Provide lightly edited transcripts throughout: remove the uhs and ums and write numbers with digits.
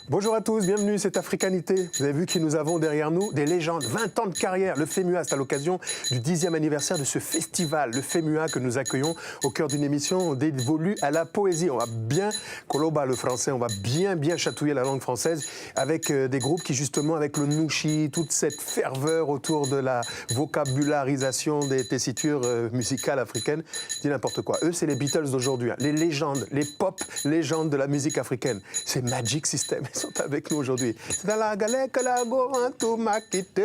Bonjour à tous, bienvenue, c'est Africanité. Vous avez vu que nous avons derrière nous des légendes, 20 ans de carrière. Le FEMUA, c'est à l'occasion du 10e anniversaire de ce festival, le FEMUA, que nous accueillons au cœur d'une émission dévolue à la poésie. On va bien, Koloba le français, on va bien chatouiller la langue française avec des groupes qui justement, avec le nouchi, toute cette ferveur autour de la vocabularisation des tessitures musicales africaines, dis n'importe quoi. Eux, c'est les Beatles d'aujourd'hui, hein. Les légendes, les pop légendes de la musique africaine. C'est Magic System. Ils sont avec nous aujourd'hui. C'est dans la galère que la go en tout m'a quitté.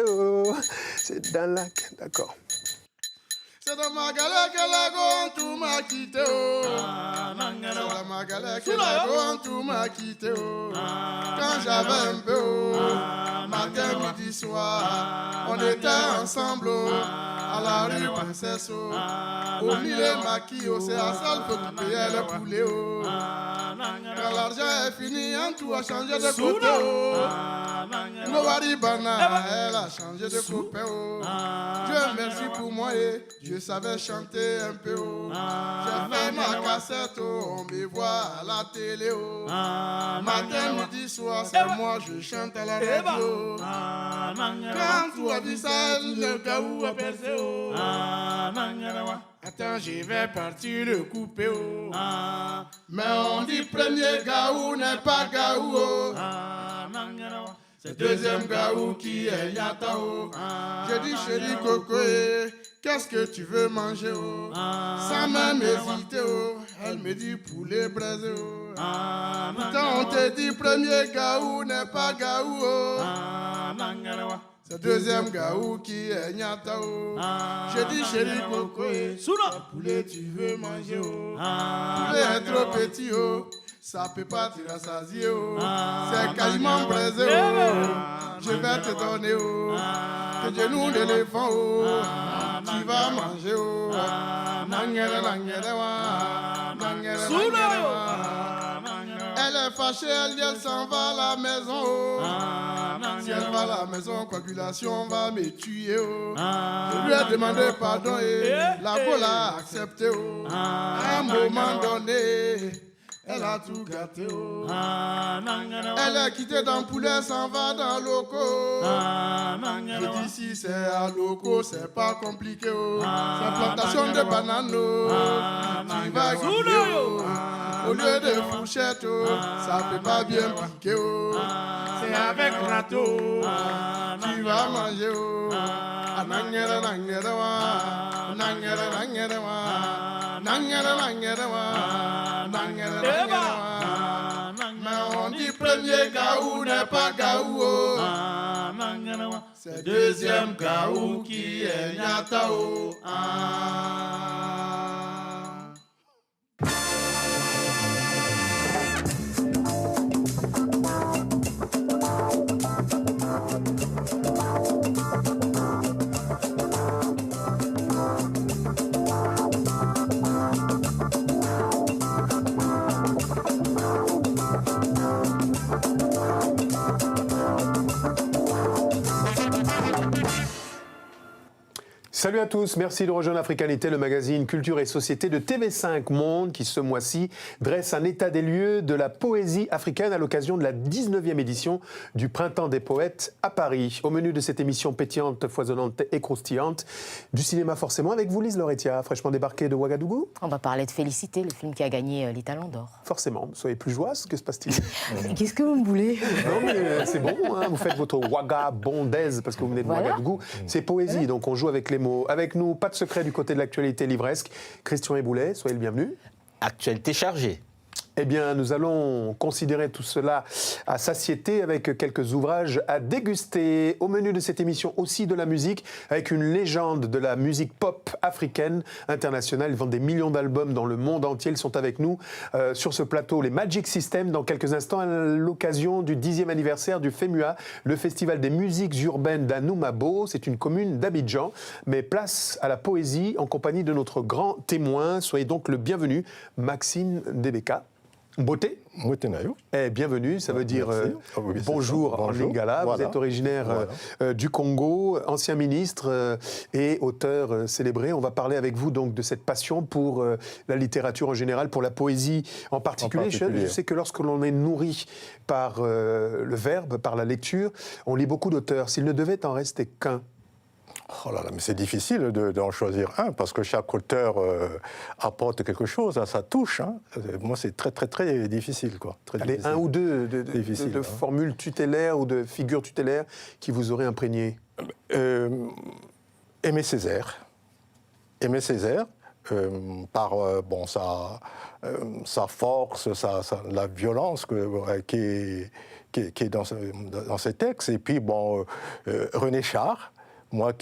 C'est dans la... D'accord. C'est dans ma galère que la go en tout m'a quitté. C'est dans ma galère que la go en tout m'a quitté. Quand j'avais un peu, matin, midi, soir, on était ensemble à la rue Princesse. Au milieu maquis, c'est à salle pour payer le poulet. Quand l'argent est fini, en tout a changé de côté. Ngowari Bana, elle a changé de copain. Dieu merci pour moi et je savais chanter un peu. J'ai fait ma cassette, on me voit à la télé. Matin, midi, soir, c'est moi, je chante à la radio. Quand tout a dit ça, le gaou a percé. Attends, je vais partir le couper. Mais on dit premier gaou n'est pas gaou. C'est deuxième gaou qui est Yatao. Je dis chérie Coco, qu'est-ce que tu veux manger? Sans même hésiter, elle me dit poulet braisé. Pourtant on te dit premier gaou n'est pas gaou. C'est deuxième gaou qui est Nyatao. Je dis chérie Coco, poulet tu veux manger? Poulet est trop petit, ça peut pas te rassasier. C'est quasiment braisé. Je vais te donner le genou d'éléphant. Tu vas manger. Elle est fâchée, elle dit elle s'en va à la maison. Si elle va à la maison, coagulation va me tuer. Je lui ai demandé pardon et la go l'a accepté. À un moment donné, elle a tout gâté. Elle est quittée dans poulet, s'en va dans loco. Je dis si c'est à loco, c'est pas compliqué. C'est plantation de bananes. Tu vas quitter. Au lieu de fourchette, ça peut pas bien piquer. C'est avec râteau, tu vas manger. Nangere nangere wa, nangere nangere wa, nangere nangere wa, nangere nangere wa. Mais on dit premier gaou n'est pas gaou. C'est deuxième gaou qui est Nyatao. Salut à tous, merci de rejoindre Africanité, le magazine Culture et Société de TV5 Monde qui ce mois-ci dresse un état des lieux de la poésie africaine à l'occasion de la 19e édition du Printemps des Poètes à Paris. Au menu de cette émission pétillante, foisonnante et croustillante, du cinéma forcément avec vous Lise Lauretiat, fraîchement débarquée de Ouagadougou. On va parler de Félicité, le film qui a gagné les Talons d'Or. Forcément, soyez plus joyeuse, que se passe-t-il? Qu'est-ce que vous me voulez? Non mais c'est bon, hein, vous faites votre Ouagabondaise parce que vous venez de Ouagadougou, c'est poésie, donc on joue avec les mots. Avec nous, pas de secret du côté de l'actualité livresque. Christian Éboulet, soyez le bienvenu. Actualité chargée. Eh bien, nous allons considérer tout cela à satiété avec quelques ouvrages à déguster. Au menu de cette émission aussi de la musique, avec une légende de la musique pop africaine internationale. Ils vendent des millions d'albums dans le monde entier. Ils sont avec nous sur ce plateau, les Magic System, dans quelques instants, à l'occasion du 10e anniversaire du FEMUA, le festival des musiques urbaines d'Anoumabo. C'est une commune d'Abidjan. Mais place à la poésie en compagnie de notre grand témoin. Soyez donc le bienvenu, Maxime Debeka. Beauté. Mwetenayo. Bienvenue, ça veut dire bonjour en lingala. Vous êtes originaire du Congo, ancien ministre et auteur célébré. On va parler avec vous donc de cette passion pour la littérature en général, pour la poésie en particulier. Je sais que lorsque l'on est nourri par le verbe, par la lecture, on lit beaucoup d'auteurs. S'il ne devait en rester qu'un, Oh là là, mais c'est difficile d'en choisir un, parce que chaque auteur apporte quelque chose, hein, ça touche. Hein. Moi, c'est très, très, très difficile, quoi. Très allez, difficile. un ou deux de formules tutélaires ou de figures tutélaires qui vous auraient imprégné. Aimé Césaire. Aimé Césaire, par sa force, la violence qui est dans ses textes. Et puis, René Char, moi,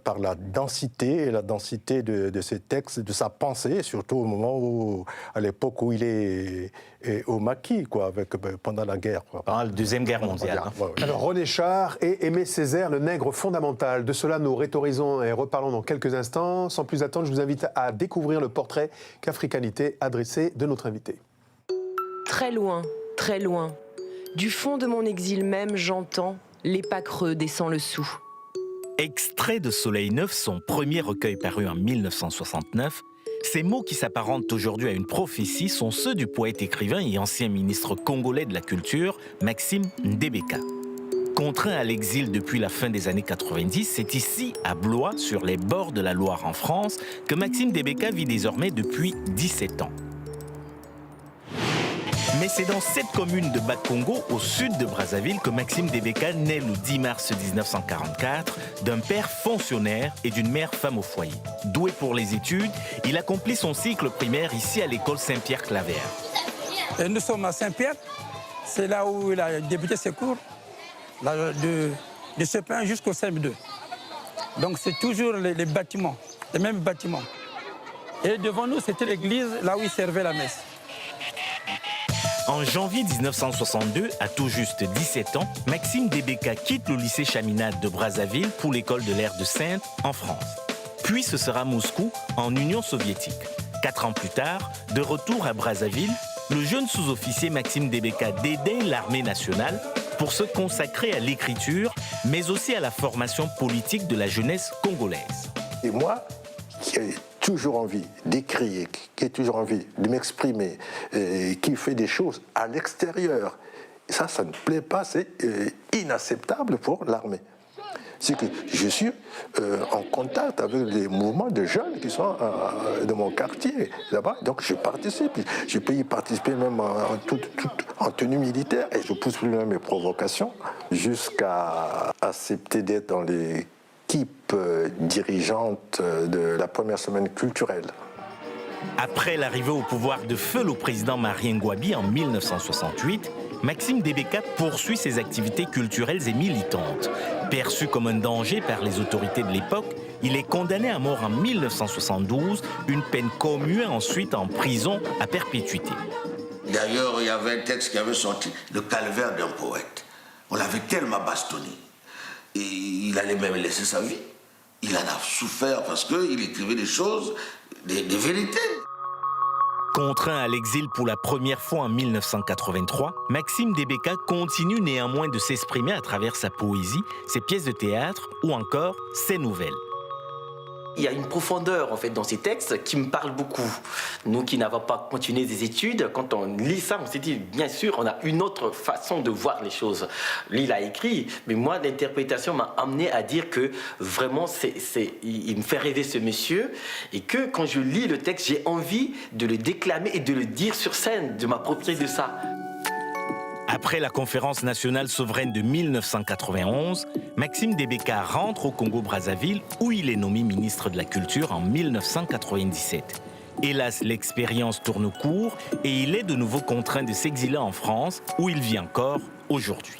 par la densité de ses textes, de sa pensée, surtout au moment à l'époque où il est au maquis, quoi, pendant la guerre. Quoi. Pendant la Deuxième Guerre mondiale. Ouais. Alors, René Char et Aimé Césaire, le nègre fondamental. De cela, nous rhétorisons et reparlons dans quelques instants. Sans plus attendre, je vous invite à découvrir le portrait qu'Africanité a dressé de notre invité. Très loin, du fond de mon exil même, j'entends les pas creux descend le sou. Extrait de Soleil Neuf, son premier recueil paru en 1969, ces mots qui s'apparentent aujourd'hui à une prophétie sont ceux du poète écrivain et ancien ministre congolais de la Culture, Maxime Ndebeka. Contraint à l'exil depuis la fin des années 90, c'est ici, à Blois, sur les bords de la Loire en France, que Maxime Ndebeka vit désormais depuis 17 ans. Mais c'est dans cette commune de Bas-Congo, au sud de Brazzaville, que Maxime Ndebeka naît le 10 mars 1944 d'un père fonctionnaire et d'une mère femme au foyer. Doué pour les études, il accomplit son cycle primaire ici à l'école Saint-Pierre-Claver. Nous sommes à Saint-Pierre, c'est là où il a débuté ses cours, de CP1 jusqu'au CM2. Donc c'est toujours les bâtiments, les mêmes bâtiments. Et devant nous, c'était l'église, là où il servait la messe. En janvier 1962, à tout juste 17 ans, Maxime Ndebeka quitte le lycée Chaminade de Brazzaville pour l'école de l'air de Sainte en France. Puis ce sera Moscou, en Union soviétique. 4 ans plus tard, de retour à Brazzaville, le jeune sous-officier Maxime Ndebeka dédaigne l'armée nationale pour se consacrer à l'écriture, mais aussi à la formation politique de la jeunesse congolaise. Et moi, qui ai toujours envie d'écrire, qui ai toujours envie de m'exprimer, qui fait des choses à l'extérieur, ça ne plaît pas, c'est inacceptable pour l'armée. C'est que je suis en contact avec les mouvements de jeunes qui sont de mon quartier là-bas, donc je participe. Je peux y participer même en tenue militaire et je pousse plus loin mes provocations jusqu'à accepter d'être dans l'équipe dirigeante de la première semaine culturelle. Après l'arrivée au pouvoir de feu le président Marien Ngouabi en 1968, Maxime Ndebeka poursuit ses activités culturelles et militantes. Perçu comme un danger par les autorités de l'époque, il est condamné à mort en 1972, une peine commue ensuite en prison à perpétuité. D'ailleurs, il y avait un texte qui avait sorti, Le calvaire d'un poète. On l'avait tellement bastonné. Et il allait même laisser sa vie. Il en a souffert parce qu'il écrivait des choses, des vérités. Contraint à l'exil pour la première fois en 1983, Maxime Ndebeka continue néanmoins de s'exprimer à travers sa poésie, ses pièces de théâtre ou encore ses nouvelles. Il y a une profondeur en fait dans ces textes qui me parle beaucoup. Nous qui n'avons pas continué des études, quand on lit ça, on s'est dit bien sûr on a une autre façon de voir les choses. Lui il a écrit, mais moi l'interprétation m'a amené à dire que vraiment il me fait rêver ce monsieur et que quand je lis le texte j'ai envie de le déclamer et de le dire sur scène, de m'approprier de ça. Après la conférence nationale souveraine de 1991, Maxime Ndebeka rentre au Congo-Brazzaville où il est nommé ministre de la Culture en 1997. Hélas, l'expérience tourne court et il est de nouveau contraint de s'exiler en France où il vit encore aujourd'hui.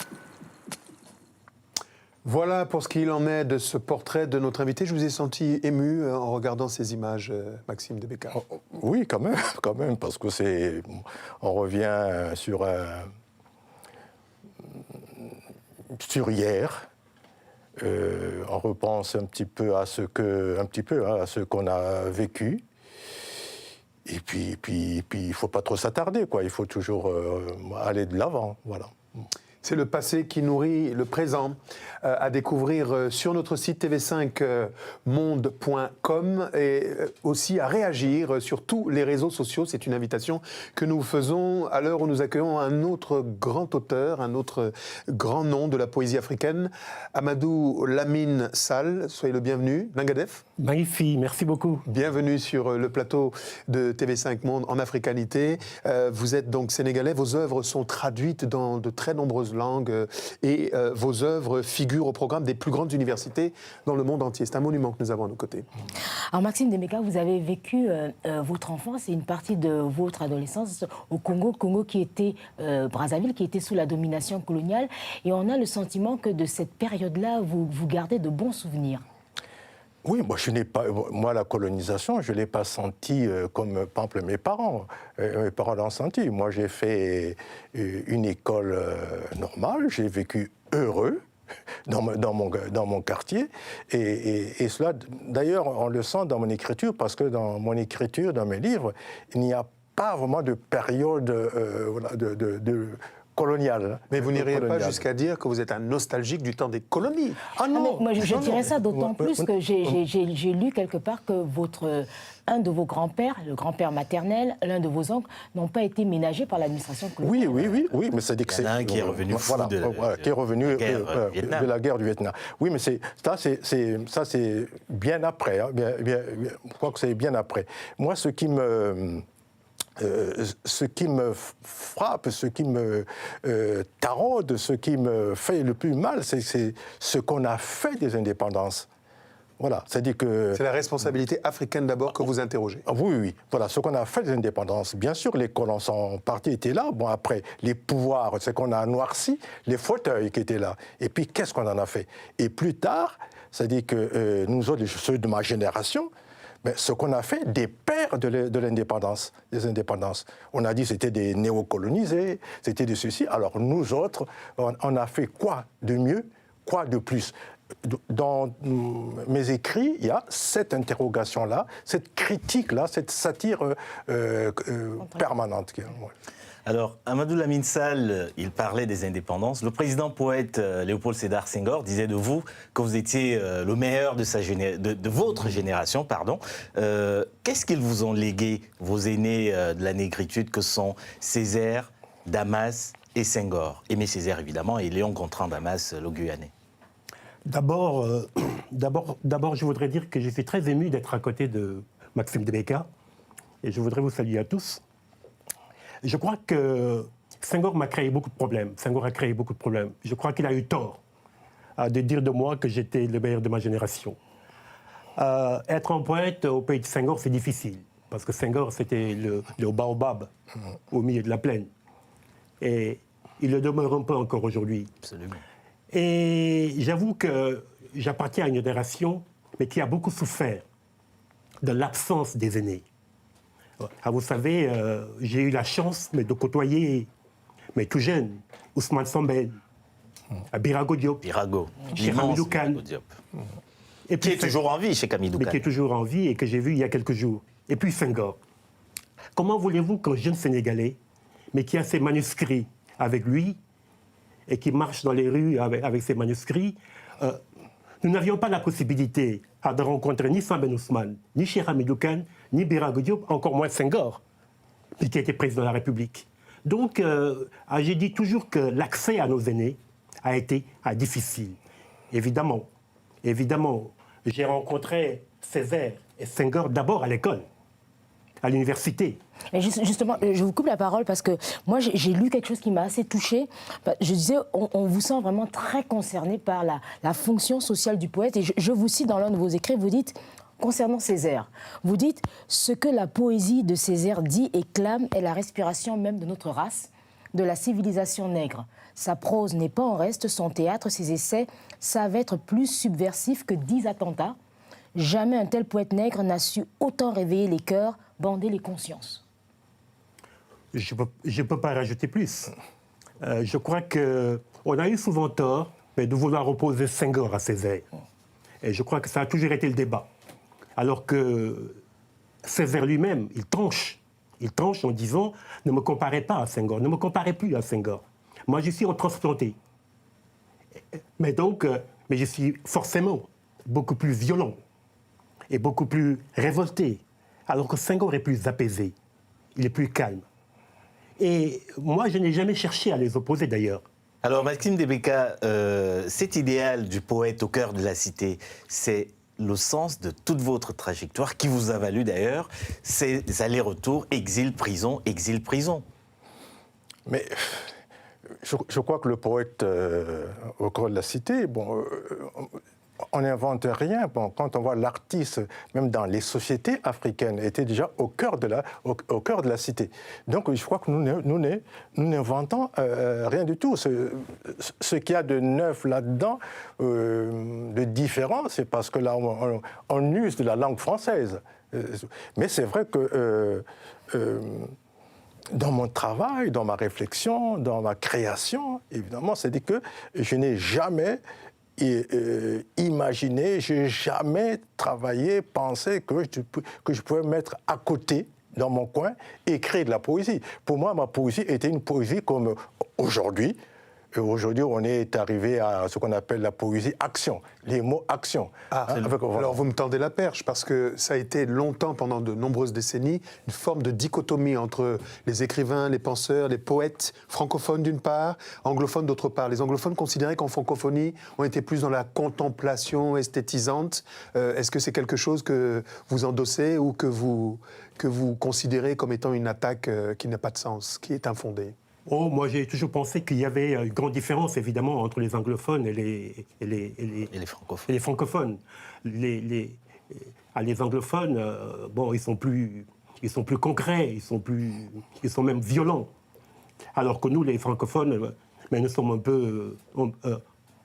Voilà pour ce qu'il en est de ce portrait de notre invité. Je vous ai senti ému en regardant ces images, Maxime Ndebeka. Oui, quand même, parce que on revient sur hier, on repense un petit peu à ce qu'on a vécu. Et puis, il ne faut pas trop s'attarder, quoi. Il faut toujours aller de l'avant, voilà. C'est le passé qui nourrit le présent. À découvrir sur notre site tv5monde.com et aussi à réagir sur tous les réseaux sociaux. C'est une invitation que nous faisons à l'heure où nous accueillons un autre grand auteur, un autre grand nom de la poésie africaine, Amadou Lamine Sall. Soyez le bienvenu. Nangadef. Magnifique, merci beaucoup. Bienvenue sur le plateau de TV5 Monde en africanité. Vous êtes donc sénégalais, vos œuvres sont traduites dans de très nombreuses langues et vos œuvres figurent au programme des plus grandes universités dans le monde entier. C'est un monument que nous avons à nos côtés. Alors Maxime Debeka, vous avez vécu votre enfance et une partie de votre adolescence au Congo qui était Brazzaville, qui était sous la domination coloniale. Et on a le sentiment que de cette période-là, vous gardez de bons souvenirs. Oui, moi, la colonisation, je ne l'ai pas senti comme, par exemple, mes parents. Mes parents l'ont senti. Moi, j'ai fait une école normale, j'ai vécu heureux dans mon quartier. Et cela, d'ailleurs, on le sent dans mon écriture, parce que dans mon écriture, dans mes livres, il n'y a pas vraiment de période de coloniale. Mais vous n'iriez pas jusqu'à dire que vous êtes un nostalgique du temps des colonies. Ah non, moi, je dirais ça d'autant plus que j'ai lu quelque part que un de vos grands-pères, le grand-père maternel, l'un de vos oncles, n'ont pas été ménagés par l'administration coloniale. Oui, mais c'est Il y en a un qui est revenu de la guerre du Vietnam. Oui, mais c'est bien après. Hein, je crois que c'est bien après. Moi, ce qui me frappe, ce qui me taraude, ce qui me fait le plus mal, c'est ce qu'on a fait des indépendances. Voilà, c'est-à-dire que... C'est la responsabilité africaine d'abord que vous interrogez. Oui. Voilà, ce qu'on a fait des indépendances. Bien sûr, les colons sont partis, étaient là. Bon, après, les pouvoirs, c'est qu'on a noirci les fauteuils qui étaient là. Et puis, qu'est-ce qu'on en a fait? Et plus tard, c'est-à-dire que nous autres, ceux de ma génération, mais ce qu'on a fait des pères de l'indépendance, des indépendances. On a dit que c'était des néocolonisés, c'était de ceci. Alors nous autres, on a fait quoi de mieux, quoi de plus? Dans mes écrits, il y a cette interrogation-là, cette critique-là, cette satire permanente. Alors, Amadou Lamine Sall, il parlait des indépendances. Le président poète Léopold Sédar Senghor disait de vous que vous étiez le meilleur de votre génération. Qu'est-ce qu'ils vous ont légué, vos aînés de la négritude, que sont Césaire, Damas et Senghor? Aimé Césaire, évidemment, et Léon Gontran Damas, le Guyanais. D'abord, je voudrais dire que je suis très ému d'être à côté de Maxime Debeka. Et je voudrais vous saluer à tous. Je crois que Senghor m'a créé beaucoup de problèmes. Senghor a créé beaucoup de problèmes. Je crois qu'il a eu tort de dire de moi que j'étais le meilleur de ma génération. Être un poète au pays de Senghor, c'est difficile. Parce que Senghor, c'était le baobab au milieu de la plaine. Et il le demeure un peu encore aujourd'hui. Absolument. Et j'avoue que j'appartiens à une génération, mais qui a beaucoup souffert de l'absence des aînés. Vous savez, j'ai eu la chance de côtoyer, mais tout jeune, Ousmane Sambène, Birago Diop, Cheikh Hamidou Kane. Et puis, qui est toujours en vie chez Hamidou Kane. Mais qui est toujours en vie et que j'ai vu il y a quelques jours. Et puis Senghor. Comment voulez-vous qu'un jeune Sénégalais, mais qui a ses manuscrits avec lui, et qui marche dans les rues avec ses manuscrits, nous n'avions pas la possibilité de rencontrer ni Sambène Ousmane, ni Cheikh Hamidou Kane, ni Birago Diop, encore moins Senghor, qui était président de la République. Donc, j'ai dit toujours que l'accès à nos aînés a été difficile. Évidemment, j'ai rencontré Césaire et Senghor d'abord à l'école, à l'université. Mais justement, je vous coupe la parole parce que moi, j'ai lu quelque chose qui m'a assez touchée. Je disais, on vous sent vraiment très concerné par la fonction sociale du poète. Et je vous cite dans l'un de vos écrits, vous dites, concernant Césaire, vous dites « Ce que la poésie de Césaire dit et clame est la respiration même de notre race, de la civilisation nègre. Sa prose n'est pas en reste, son théâtre, ses essais savent être plus subversifs que 10 attentats. Jamais un tel poète nègre n'a su autant réveiller les cœurs, bander les consciences. » Je ne peux pas rajouter plus. Je crois qu'on a eu souvent tort de vouloir opposer Senghor à Césaire. Et je crois que ça a toujours été le débat. Alors que Césaire lui-même, il tranche. Il tranche en disant « Ne me comparez pas à Senghor, ne me comparez plus à Senghor. Moi, je suis en transplanté. » Mais je suis forcément beaucoup plus violent et beaucoup plus révolté, alors que Senghor est plus apaisé, il est plus calme. Et moi, je n'ai jamais cherché à les opposer d'ailleurs. Alors, Maxime Debeka, cet idéal du poète au cœur de la cité, c'est le sens de toute votre trajectoire, qui vous a valu d'ailleurs ces allers-retours, exil-prison, exil-prison. Mais je crois que le poète au cœur de la cité, on n'invente rien. Bon, quand on voit l'artiste, même dans les sociétés africaines, était déjà au cœur de la cité. Donc je crois que nous n'inventons rien du tout. Ce qu'il y a de neuf là-dedans, de différent, c'est parce que là, on use de la langue française. Mais c'est vrai que dans mon travail, dans ma réflexion, dans ma création, évidemment, c'est-à-dire que je n'ai jamais imaginé, je n'ai jamais travaillé, pensé que je pouvais mettre à côté, dans mon coin, et écrire de la poésie. Pour moi, ma poésie était une poésie comme aujourd'hui. Aujourd'hui, on est arrivé à ce qu'on appelle la poésie action, les mots action. Alors vous me tendez la perche, parce que ça a été longtemps, pendant de nombreuses décennies, une forme de dichotomie entre les écrivains, les penseurs, les poètes francophones d'une part, anglophones d'autre part. Les anglophones considéraient qu'en francophonie, on était plus dans la contemplation esthétisante. Est-ce que c'est quelque chose que vous endossez ou que vous considérez comme étant une attaque qui n'a pas de sens, qui est infondée ? Oh, moi, j'ai toujours pensé qu'il y avait une grande différence, évidemment, entre les anglophones et les francophones. Les anglophones, ils sont plus concrets, ils sont même violents. Alors que nous, les francophones, nous sommes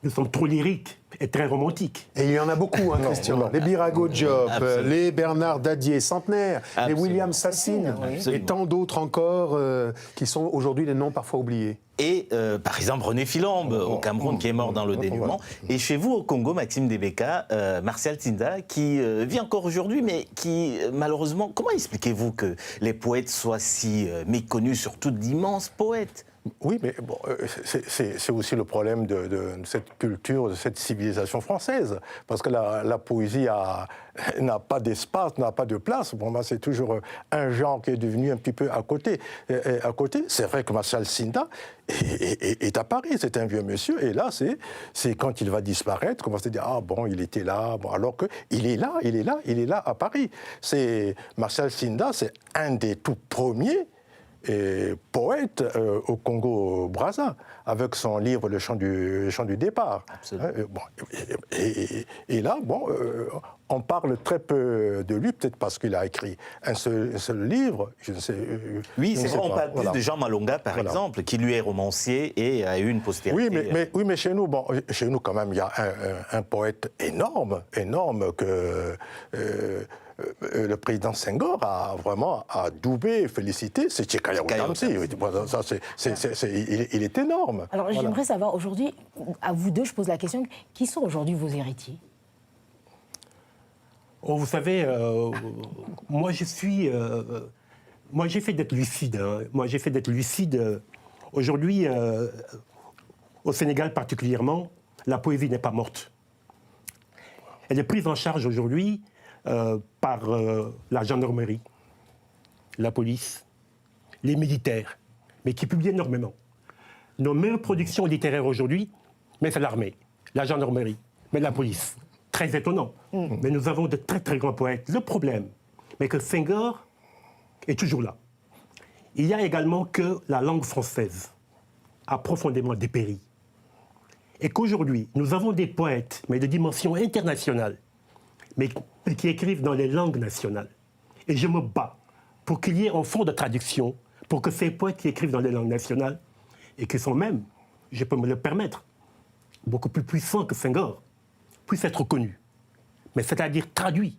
nous sommes trop lyriques et très romantiques. Et il y en a beaucoup, Christian. Les Birago Diop, les Bernard Dadier, centenaires, les William Sassine, et tant d'autres encore qui sont aujourd'hui des noms parfois oubliés. Et par exemple René Philambe au Cameroun qui est mort dans le dénuement. Et chez vous au Congo, Maxime Debeka, Martial Tinda qui vit encore aujourd'hui, mais qui malheureusement, comment expliquez-vous que les poètes soient si méconnus, surtout d'immenses poètes ? Oui, mais bon, c'est aussi le problème de cette culture, de cette civilisation française. Parce que la poésie n'a pas d'espace, n'a pas de place. Pour moi, c'est toujours un genre qui est devenu un petit peu à côté. C'est vrai que Martial Tinda est à Paris, c'est un vieux monsieur. Et là, c'est quand il va disparaître, qu'on va se dire, ah bon, il était là. Bon, alors qu'il est là à Paris. Martial Tinda, c'est un des tout premiers poète au Congo-Brazza, avec son livre Le chant du départ. Et là, on parle très peu de lui, peut-être parce qu'il a écrit un seul livre, je ne sais Oui, c'est vrai, on parle voilà. plus de Jean Malonga, par exemple, qui lui est romancier et a eu une postérité. Oui, mais chez nous, quand même, il y a un poète énorme que... le président Senghor a vraiment adoubé, félicité, c'est Tchekaya Outamsi. Il est énorme. Alors j'aimerais savoir aujourd'hui, à vous deux, je pose la question, qui sont aujourd'hui vos héritiers ? Oh, vous savez, moi j'ai fait d'être lucide. Moi j'ai fait d'être lucide. Aujourd'hui, au Sénégal particulièrement, la poésie n'est pas morte. Elle est prise en charge aujourd'hui par la gendarmerie, la police, les militaires, mais qui publient énormément. Nos meilleures productions littéraires aujourd'hui, mais c'est l'armée, la gendarmerie, mais la police. Très étonnant. Mais nous avons de très très grands poètes. Le problème, mais que Senghor est toujours là. Il y a également que la langue française a profondément dépéri. Et qu'aujourd'hui, nous avons des poètes, mais de dimension internationale, mais qui écrivent dans les langues nationales. Et je me bats pour qu'il y ait un fonds de traduction, pour que ces poètes qui écrivent dans les langues nationales, et qui sont même, je peux me le permettre, beaucoup plus puissants que Senghor, puissent être connus. Mais c'est-à-dire traduits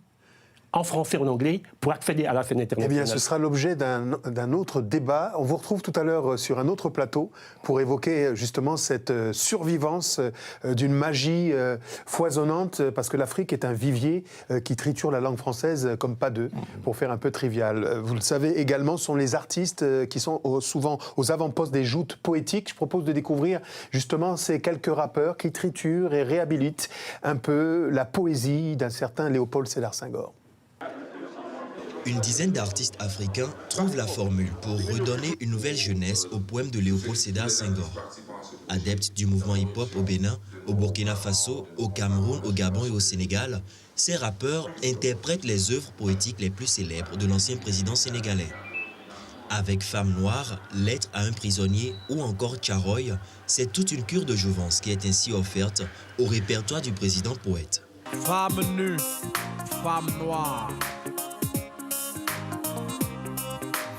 en français ou en anglais pour accéder à la scène Eh internationale. bien, ce sera l'objet d'un autre débat. On vous retrouve tout à l'heure sur un autre plateau pour évoquer justement cette survivance d'une magie foisonnante, parce que l'Afrique est un vivier qui triture la langue française comme pas deux, pour faire un peu trivial. Vous le savez également, ce sont les artistes qui sont souvent aux avant-postes des joutes poétiques. Je propose de découvrir justement ces quelques rappeurs qui triturent et réhabilitent un peu la poésie d'un certain Léopold Sédar Senghor. Une dizaine d'artistes africains trouvent la formule pour redonner une nouvelle jeunesse au poème de Léopold Sédar Senghor. Adeptes du mouvement hip-hop au Bénin, au Burkina Faso, au Cameroun, au Gabon et au Sénégal, ces rappeurs interprètent les œuvres poétiques les plus célèbres de l'ancien président sénégalais. Avec Femme noire, Lettre à un prisonnier ou encore Tcharoy, c'est toute une cure de jouvence qui est ainsi offerte au répertoire du président poète. Femme nue, femme noire,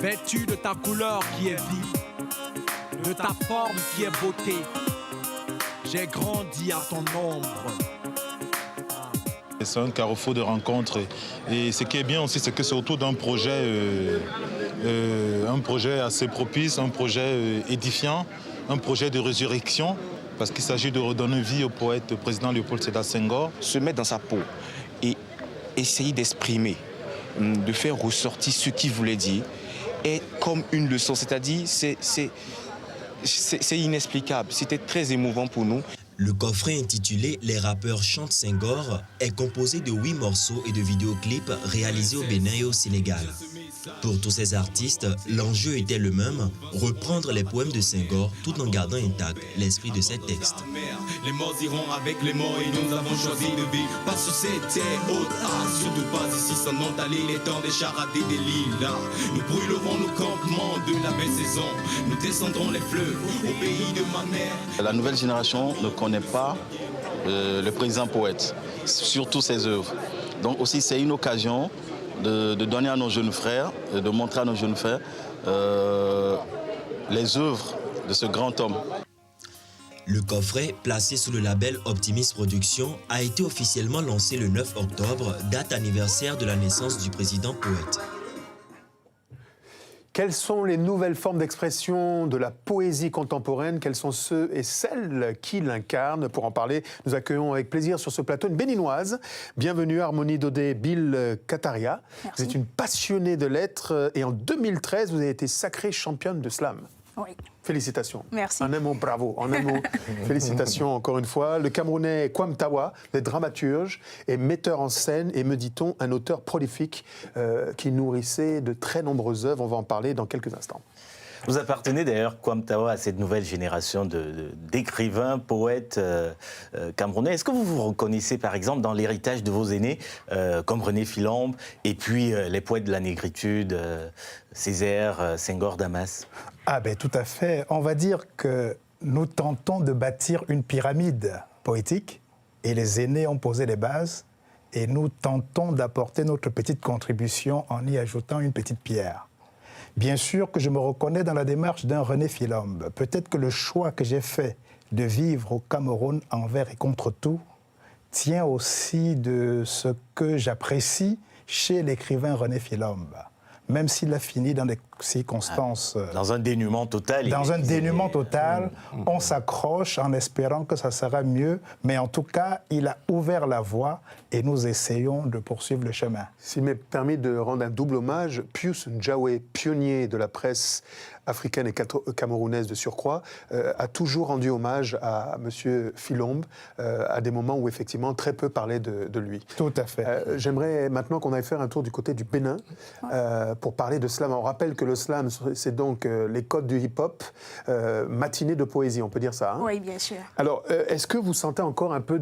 vêtue de ta couleur qui est vie, de ta forme qui est beauté, j'ai grandi à ton ombre. C'est un carrefour de rencontres et ce qui est bien aussi, c'est que c'est autour d'un projet assez propice, un projet édifiant, un projet de résurrection, parce qu'il s'agit de redonner vie au poète, au président Léopold Sédar Senghor. Se mettre dans sa peau et essayer d'exprimer, de faire ressortir ce qu'il voulait dire, est comme une leçon, c'est-à-dire c'est inexplicable, c'était très émouvant pour nous. Le coffret intitulé « Les rappeurs chantent Senghor » est composé de 8 morceaux et de vidéoclips réalisés au Bénin et au Sénégal. Pour tous ces artistes, l'enjeu était le même, reprendre les poèmes de Senghor tout en gardant intact l'esprit de ses textes. Les morts iront avec les morts et nous avons choisi de vivre pas sur cette terre haute, surtout pas ici sans Nantalie, les temps des charades et des lilas. Nous brûlerons nos campements de la belle saison, nous descendrons les fleuves au pays de ma mère. La nouvelle génération ne connaît pas le président poète, surtout ses œuvres. Donc aussi c'est une occasion de donner à nos jeunes frères, de montrer à nos jeunes frères les œuvres de ce grand homme. Le coffret, placé sous le label Optimis Productions, a été officiellement lancé le 9 octobre, date anniversaire de la naissance du président poète. Quelles sont les nouvelles formes d'expression de la poésie contemporaine? Quels sont ceux et celles qui l'incarnent? Pour en parler, nous accueillons avec plaisir sur ce plateau une béninoise. Bienvenue Harmonie Dodé Bill Kataria. Vous êtes une passionnée de lettres et en 2013, vous avez été sacrée championne de slam. Oui. Félicitations. Merci. En un mot, bravo. En un mot, félicitations encore une fois. Le Camerounais Kwam Tawa, le dramaturge et metteur en scène et, me dit-on, un auteur prolifique qui nourrissait de très nombreuses œuvres. On va en parler dans quelques instants. Vous appartenez d'ailleurs, Kwam Tawa, à cette nouvelle génération d'écrivains, poètes camerounais. Est-ce que vous vous reconnaissez, par exemple, dans l'héritage de vos aînés, comme René Philombe, et puis les poètes de la négritude, Césaire, Senghor, Damas? Ah ben tout à fait. On va dire que nous tentons de bâtir une pyramide poétique, et les aînés ont posé les bases, et nous tentons d'apporter notre petite contribution en y ajoutant une petite pierre. Bien sûr que je me reconnais dans la démarche d'un René Philombe. Peut-être que le choix que j'ai fait de vivre au Cameroun envers et contre tout tient aussi de ce que j'apprécie chez l'écrivain René Philombe. Même s'il a fini dans des circonstances... Dans un dénuement total. Dans un dénuement total, on s'accroche en espérant que ça sera mieux, mais en tout cas, il a ouvert la voie et nous essayons de poursuivre le chemin. S'il m'est permis de rendre un double hommage, Pius Njawé, pionnier de la presse africaine et camerounaise de surcroît, a toujours rendu hommage à M. Philombe à des moments où effectivement très peu parlaient de lui. Tout à fait. J'aimerais maintenant qu'on aille faire un tour du côté du Bénin pour parler de slam. On rappelle que le slam, c'est donc les codes du hip-hop, matinée de poésie, on peut dire ça. Hein? Oui, bien sûr. Alors, est-ce que vous sentez encore un peu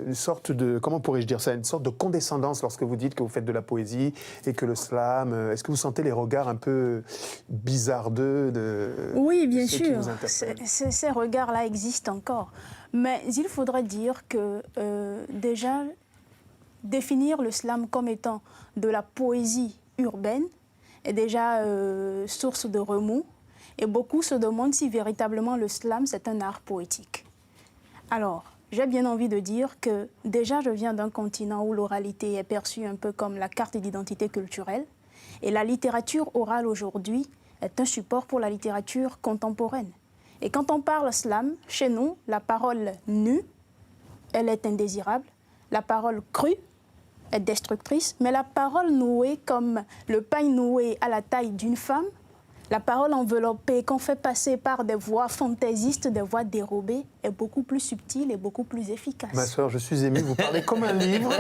une sorte de, comment pourrais-je dire ça, une sorte de condescendance lorsque vous dites que vous faites de la poésie et que le slam, est-ce que vous sentez les regards un peu bizardeux oui, bien sûr. Ces regards-là existent encore. Mais il faudrait dire que déjà, définir le slam comme étant de la poésie urbaine est déjà source de remous. Et beaucoup se demandent si véritablement le slam, c'est un art poétique. Alors, j'ai bien envie de dire que déjà je viens d'un continent où l'oralité est perçue un peu comme la carte d'identité culturelle. Et la littérature orale aujourd'hui est un support pour la littérature contemporaine. Et quand on parle slam, chez nous, la parole nue, elle est indésirable. La parole crue est destructrice. Mais la parole nouée, comme le pain noué à la taille d'une femme, la parole enveloppée qu'on fait passer par des voix fantaisistes, des voix dérobées, est beaucoup plus subtile et beaucoup plus efficace. Ma sœur, je suis ému, vous parlez comme un livre,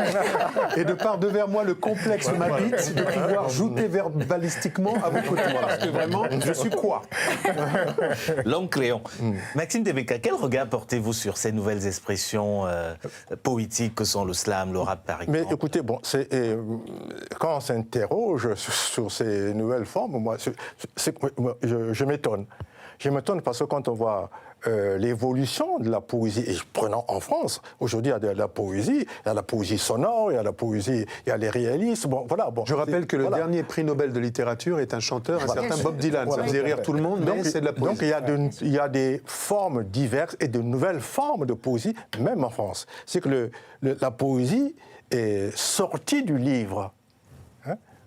et de par devers moi, le complexe m'habite de pouvoir jouter verbalistiquement à vos côtés, parce que vraiment, je suis quoi? L'homme crayon. Maxime Debeka, quel regard portez-vous sur ces nouvelles expressions poétiques que sont le slam, le rap, par exemple? Mais écoutez, bon, quand on s'interroge sur ces nouvelles formes, moi, je m'étonne. Je m'étonne parce que quand on voit l'évolution de la poésie, et prenons en France, aujourd'hui il y a de la poésie, il y a la poésie sonore, il y a la poésie, il y a les réalistes. Bon, voilà, bon, je rappelle que le dernier prix Nobel de littérature est un chanteur, un certain Bob Dylan. Ça faisait rire tout le monde, mais c'est de la poésie. Donc il y a des formes diverses et de nouvelles formes de poésie, même en France. C'est que la poésie est sortie du livre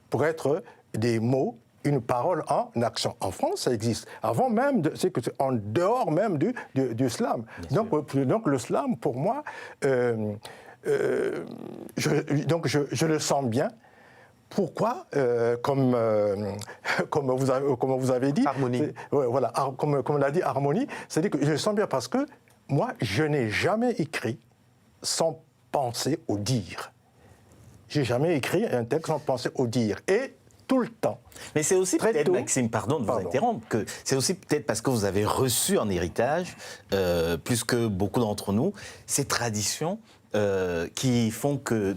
pour être des mots, une parole en action. En France, ça existe. Avant même, c'est en dehors même du slam. Donc le slam, pour moi, je le sens bien. Pourquoi comme vous avez dit... Harmonie. Voilà, comme l'a dit Harmonie, c'est-à-dire que je le sens bien parce que moi, je n'ai jamais écrit sans penser au dire. J'ai jamais écrit un texte sans penser au dire. Et tout le temps. Mais c'est aussi peut-être, Maxime, pardon de vous interrompre, que c'est aussi peut-être parce que vous avez reçu en héritage, plus que beaucoup d'entre nous, ces traditions qui font que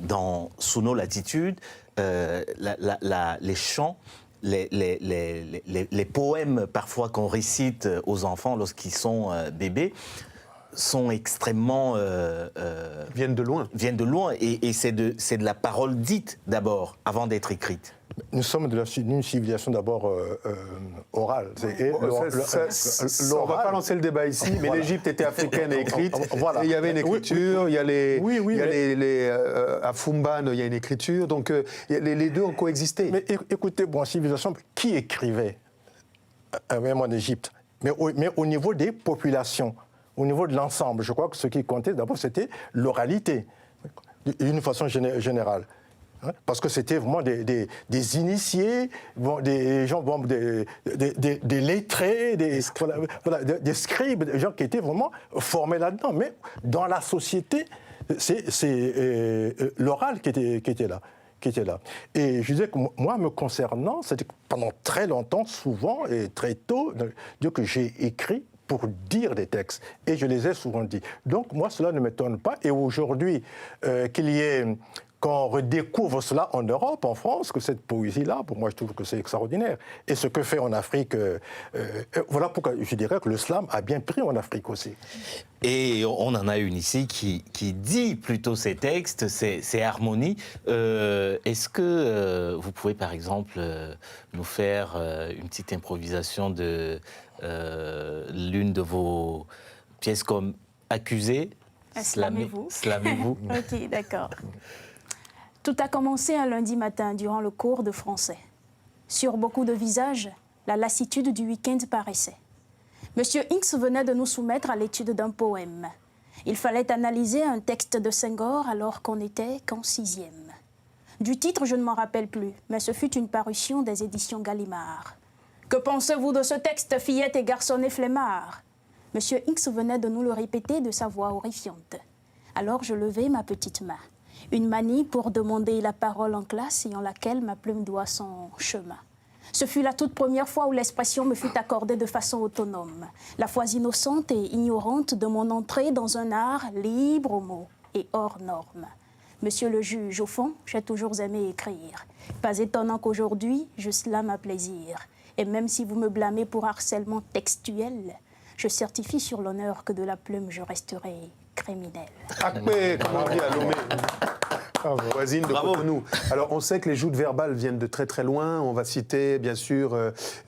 sous nos latitudes, les chants, les poèmes parfois qu'on récite aux enfants lorsqu'ils sont bébés, sont extrêmement... viennent de loin. Viennent de loin, et c'est de la parole dite d'abord, avant d'être écrite. Nous sommes d'une civilisation d'abord orale. On ne va pas lancer le débat ici, mais l'Égypte était africaine et écrite. Voilà. Et il y avait une écriture, il y a les à Fumban, il y a une écriture, donc les deux ont coexisté. Mais écoutez, bon, civilisation, qui écrivait même en Égypte, mais au niveau des populations, au niveau de l'ensemble, je crois que ce qui comptait d'abord, c'était l'oralité, d'une façon générale. Parce que c'était vraiment des initiés, des gens, des lettrés, des scribes, des gens qui étaient vraiment formés là-dedans. Mais dans la société, c'est l'oral qui était là. Et je disais que moi, me concernant, c'était pendant très longtemps, souvent et très tôt, que j'ai écrit pour dire des textes. Et je les ai souvent dit. Donc moi, cela ne m'étonne pas. Et aujourd'hui, qu'il y ait... Quand on redécouvre cela en Europe, en France, que cette poésie-là, pour moi, je trouve que c'est extraordinaire. Et ce que fait en Afrique, voilà pourquoi je dirais que le slam a bien pris en Afrique aussi. Et on en a une ici qui dit plutôt ces textes, c'est Harmonie. Est-ce que vous pouvez, par exemple, nous faire une petite improvisation de l'une de vos pièces comme Accusé, Slamez-vous. Slamez-vous. Ok, d'accord. Tout a commencé un lundi matin durant le cours de français. Sur beaucoup de visages, la lassitude du week-end paraissait. Monsieur Hinks venait de nous soumettre à l'étude d'un poème. Il fallait analyser un texte de Senghor alors qu'on n'était qu'en 6e. Du titre, je ne m'en rappelle plus, mais ce fut une parution des éditions Gallimard. « Que pensez-vous de ce texte, fillette et garçonnet flemmard ?» Monsieur Hinks venait de nous le répéter de sa voix horrifiante. Alors je levai ma petite main. Une manie pour demander la parole en classe et en laquelle ma plume doit son chemin. Ce fut la toute première fois où l'expression me fut accordée de façon autonome. La fois innocente et ignorante de mon entrée dans un art libre aux mots et hors norme. Monsieur le juge, au fond, j'ai toujours aimé écrire. Pas étonnant qu'aujourd'hui, je slame à plaisir. Et même si vous me blâmez pour harcèlement textuel, je certifie sur l'honneur que de la plume je resterai criminel. Akpé, comme on dit à Lomé. voisine de Cotonou. Alors, on sait que les joutes verbales viennent de très très loin. On va citer, bien sûr,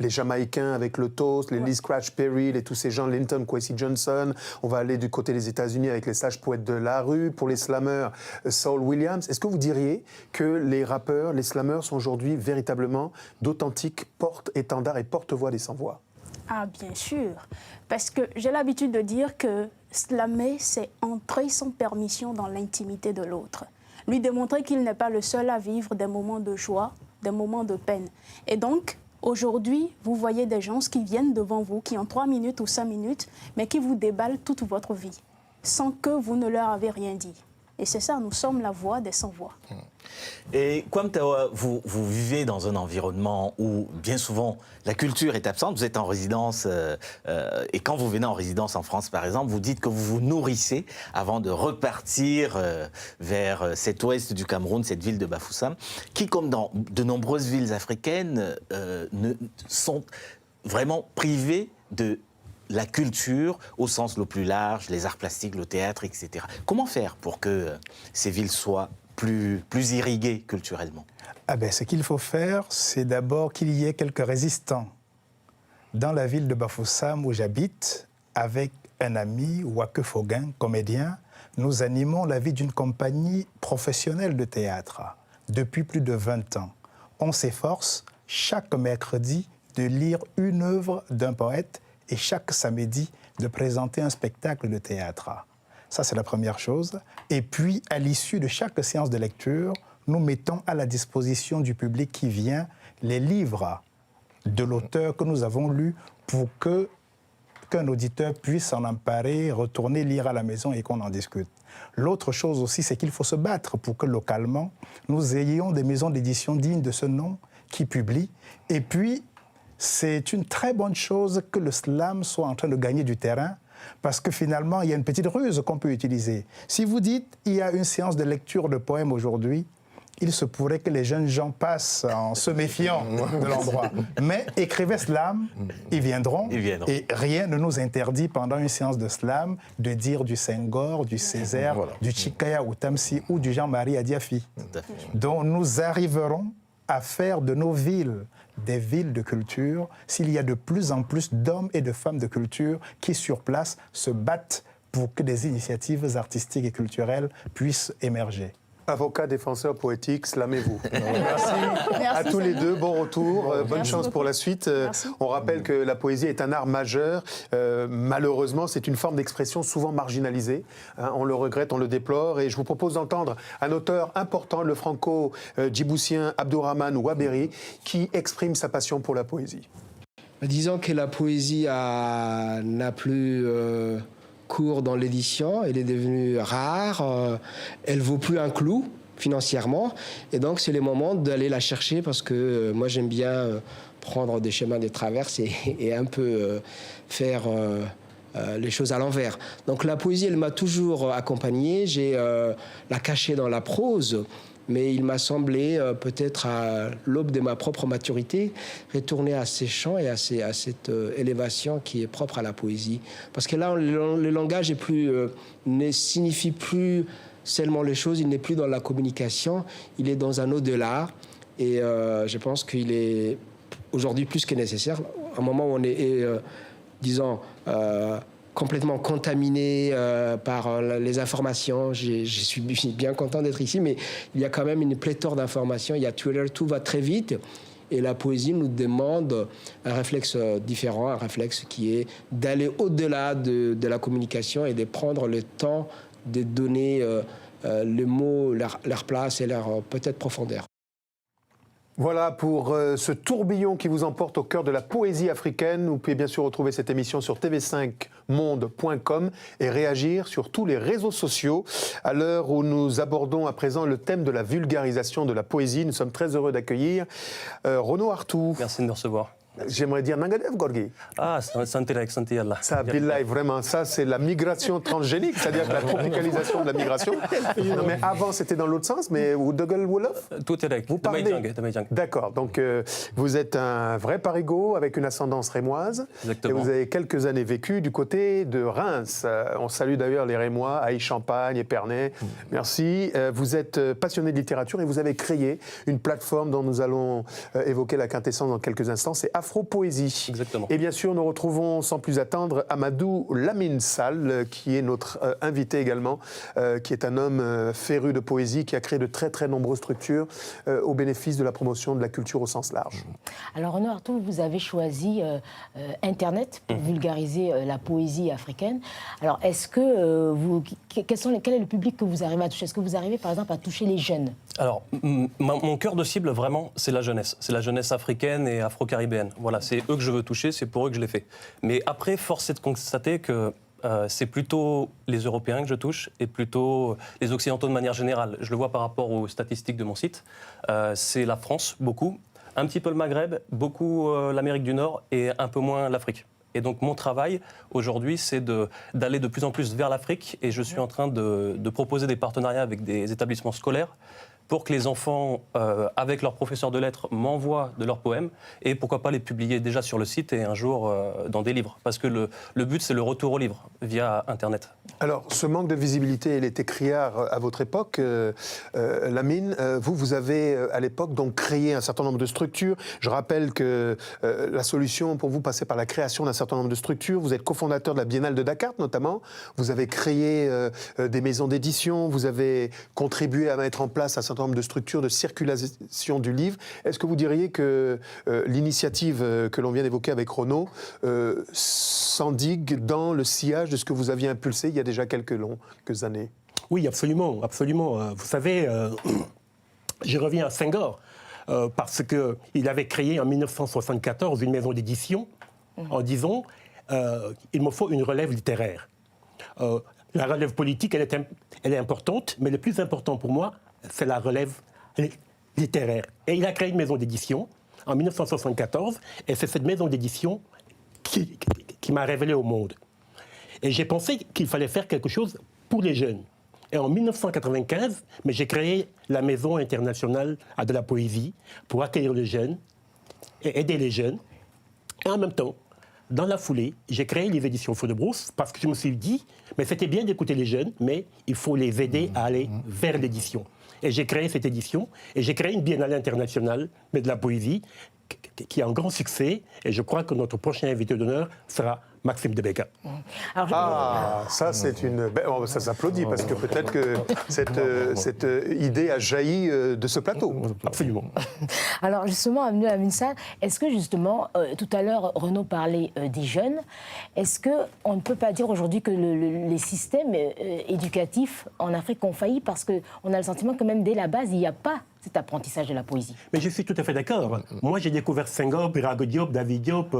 les Jamaïcains avec le toast, les Lee Scratch Perry, et tous ces gens, Linton Kwesi Johnson. On va aller du côté des États-Unis avec les sages poètes de la rue. Pour les slammers, Saul Williams. Est-ce que vous diriez que les rappeurs, les slammers sont aujourd'hui véritablement d'authentiques porte-étendards et porte-voix des sans-voix? Ah, bien sûr. Parce que j'ai l'habitude de dire que slammer, c'est entrer sans permission dans l'intimité de l'autre. Lui démontrer qu'il n'est pas le seul à vivre des moments de joie, des moments de peine. Et donc, aujourd'hui, vous voyez des gens qui viennent devant vous, qui ont 3 minutes ou 5 minutes, mais qui vous déballent toute votre vie, sans que vous ne leur avez rien dit. Et c'est ça, nous sommes la voix des sans-voix. Et Kwame, vous vivez dans un environnement où bien souvent la culture est absente. Vous êtes en résidence et quand vous venez en résidence en France, par exemple, vous dites que vous vous nourrissez avant de repartir vers cet ouest du Cameroun, cette ville de Bafoussam, qui, comme dans de nombreuses villes africaines, sont vraiment privées de la culture au sens le plus large, les arts plastiques, le théâtre, etc. Comment faire pour que ces villes soient plus irriguées culturellement? Ce qu'il faut faire, c'est d'abord qu'il y ait quelques résistants. Dans la ville de Bafoussam où j'habite, avec un ami, Wake Foguin, comédien, nous animons la vie d'une compagnie professionnelle de théâtre depuis plus de 20 ans. On s'efforce chaque mercredi de lire une œuvre d'un poète et chaque samedi de présenter un spectacle de théâtre. Ça, c'est la première chose. Et puis, à l'issue de chaque séance de lecture, nous mettons à la disposition du public qui vient les livres de l'auteur que nous avons lu pour qu'un auditeur puisse s'en emparer, retourner lire à la maison et qu'on en discute. L'autre chose aussi, c'est qu'il faut se battre pour que localement, nous ayons des maisons d'édition dignes de ce nom qui publient. Et puis, c'est une très bonne chose que le slam soit en train de gagner du terrain parce que finalement, il y a une petite ruse qu'on peut utiliser. Si vous dites il y a une séance de lecture de poèmes aujourd'hui, il se pourrait que les jeunes gens passent en se méfiant de l'endroit. Mais écrivez slam, ils viendront. Et rien ne nous interdit pendant une séance de slam de dire du Senghor, du Césaire, du Chikaya Outamsi ou du Jean-Marie Adiafi. Donc nous arriverons à faire de nos villes des villes de culture s'il y a de plus en plus d'hommes et de femmes de culture qui, sur place, se battent pour que des initiatives artistiques et culturelles puissent émerger. Avocat, défenseur poétique, slamez-vous. Merci à tous les deux, bon retour, bonne chance pour la suite. On rappelle que la poésie est un art majeur. Malheureusement, c'est une forme d'expression souvent marginalisée. On le regrette, on le déplore. Et je vous propose d'entendre un auteur important, le franco-djiboutien Abdourahmane Ouaberi, qui exprime sa passion pour la poésie. Disons que la poésie n'a plus cours dans l'édition, elle est devenue rare, elle vaut plus un clou financièrement, et donc c'est le moment d'aller la chercher parce que moi j'aime bien prendre des chemins de traverse et un peu faire les choses à l'envers. Donc la poésie, elle m'a toujours accompagné, j'ai la cachée dans la prose, mais il m'a semblé, peut-être à l'aube de ma propre maturité, retourner à ces chants et à cette élévation qui est propre à la poésie. Parce que là, le langage ne signifie plus seulement les choses, il n'est plus dans la communication, il est dans un au-delà. Et je pense qu'il est aujourd'hui plus que nécessaire, à un moment où on est, disons, complètement contaminé par les informations. Je suis bien content d'être ici, mais il y a quand même une pléthore d'informations. Il y a Twitter, tout va très vite. Et la poésie nous demande un réflexe différent, un réflexe qui est d'aller au-delà de la communication et de prendre le temps de donner les mots, leur place et leur peut-être profondeur. Voilà pour ce tourbillon qui vous emporte au cœur de la poésie africaine. Vous pouvez bien sûr retrouver cette émission sur tv5monde.com et réagir sur tous les réseaux sociaux. À l'heure où nous abordons à présent le thème de la vulgarisation de la poésie, nous sommes très heureux d'accueillir Renaud Artout. Merci de me recevoir. J'aimerais dire Nangadev Gorgi. Ah, santé Allah. Ça, billahi, vraiment, ça c'est la migration transgénique, c'est-à-dire la tropicalisation de la migration. Non, mais avant c'était dans l'autre sens, mais vous Wolof. Tout est Vous parlez. D'accord, donc vous êtes un vrai parigot avec une ascendance rémoise. Exactement. Et vous avez quelques années vécu du côté de Reims. On salue d'ailleurs les Rémois, Aix-Champagne, Épernay. Merci. Vous êtes passionné de littérature et vous avez créé une plateforme dont nous allons évoquer la quintessence dans quelques instants. C'est Afro-Poésie. Exactement. Et bien sûr, nous retrouvons sans plus attendre Amadou Lamine Sall, qui est notre invité également, qui est un homme féru de poésie, qui a créé de très très nombreuses structures au bénéfice de la promotion de la culture au sens large. Alors Renaud Artaud, vous avez choisi Internet pour vulgariser la poésie africaine. Alors est-ce que quel est le public que vous arrivez à toucher? Est-ce que vous arrivez par exemple à toucher les jeunes? Alors, mon cœur de cible, vraiment, c'est la jeunesse. C'est la jeunesse africaine et afro-caribéenne. Voilà, c'est eux que je veux toucher, c'est pour eux que je l'ai fait. Mais après, force est de constater que c'est plutôt les Européens que je touche et plutôt les Occidentaux de manière générale. Je le vois par rapport aux statistiques de mon site. C'est la France, beaucoup. Un petit peu le Maghreb, beaucoup l'Amérique du Nord et un peu moins l'Afrique. Et donc mon travail aujourd'hui, c'est d'aller de plus en plus vers l'Afrique et je suis en train de proposer des partenariats avec des établissements scolaires pour que les enfants, avec leurs professeurs de lettres, m'envoient de leurs poèmes et pourquoi pas les publier déjà sur le site et un jour dans des livres. Parce que le but, c'est le retour au livre via Internet. Alors, ce manque de visibilité, il était criard à votre époque, Lamine. Vous avez à l'époque donc créé un certain nombre de structures. Je rappelle que la solution pour vous passait par la création d'un certain nombre de structures. Vous êtes cofondateur de la Biennale de Dakar, notamment. Vous avez créé des maisons d'édition. Vous avez contribué à mettre en place un certain nombre de structures de circulation du livre. Est-ce que vous diriez que l'initiative que l'on vient d'évoquer avec Renaud s'endigue dans le sillage de ce que vous aviez impulsé il y a déjà quelques années? Oui, absolument, absolument. Vous savez, je reviens à Senghor, parce qu'il avait créé en 1974 une maison d'édition en disant il me faut une relève littéraire. La relève politique, elle est importante, mais le plus important pour moi, c'est la relève littéraire. Et il a créé une maison d'édition en 1974, et c'est cette maison d'édition qui m'a révélé au monde. Et j'ai pensé qu'il fallait faire quelque chose pour les jeunes. Et en 1995, j'ai créé la Maison internationale de la poésie pour accueillir les jeunes et aider les jeunes. Et en même temps, dans la foulée, j'ai créé les éditions Feu de Brousse parce que je me suis dit, mais c'était bien d'écouter les jeunes, mais il faut les aider à aller vers l'édition. Et j'ai créé cette édition, et j'ai créé une biennale internationale, mais de la poésie, qui a un grand succès, et je crois que notre prochain invité d'honneur sera Maxime Debeka. Ça c'est une... ça s'applaudit, parce que peut-être que cette idée a jailli de ce plateau. Absolument. Alors justement, Lamine Sall, est-ce que justement, tout à l'heure, Renaud parlait des jeunes, est-ce qu'on ne peut pas dire aujourd'hui que les systèmes éducatifs en Afrique ont failli parce qu'on a le sentiment que même dès la base, il n'y a pas cet apprentissage de la poésie? Mais je suis tout à fait d'accord. Moi, j'ai découvert Senghor, Birago Diop, David Diop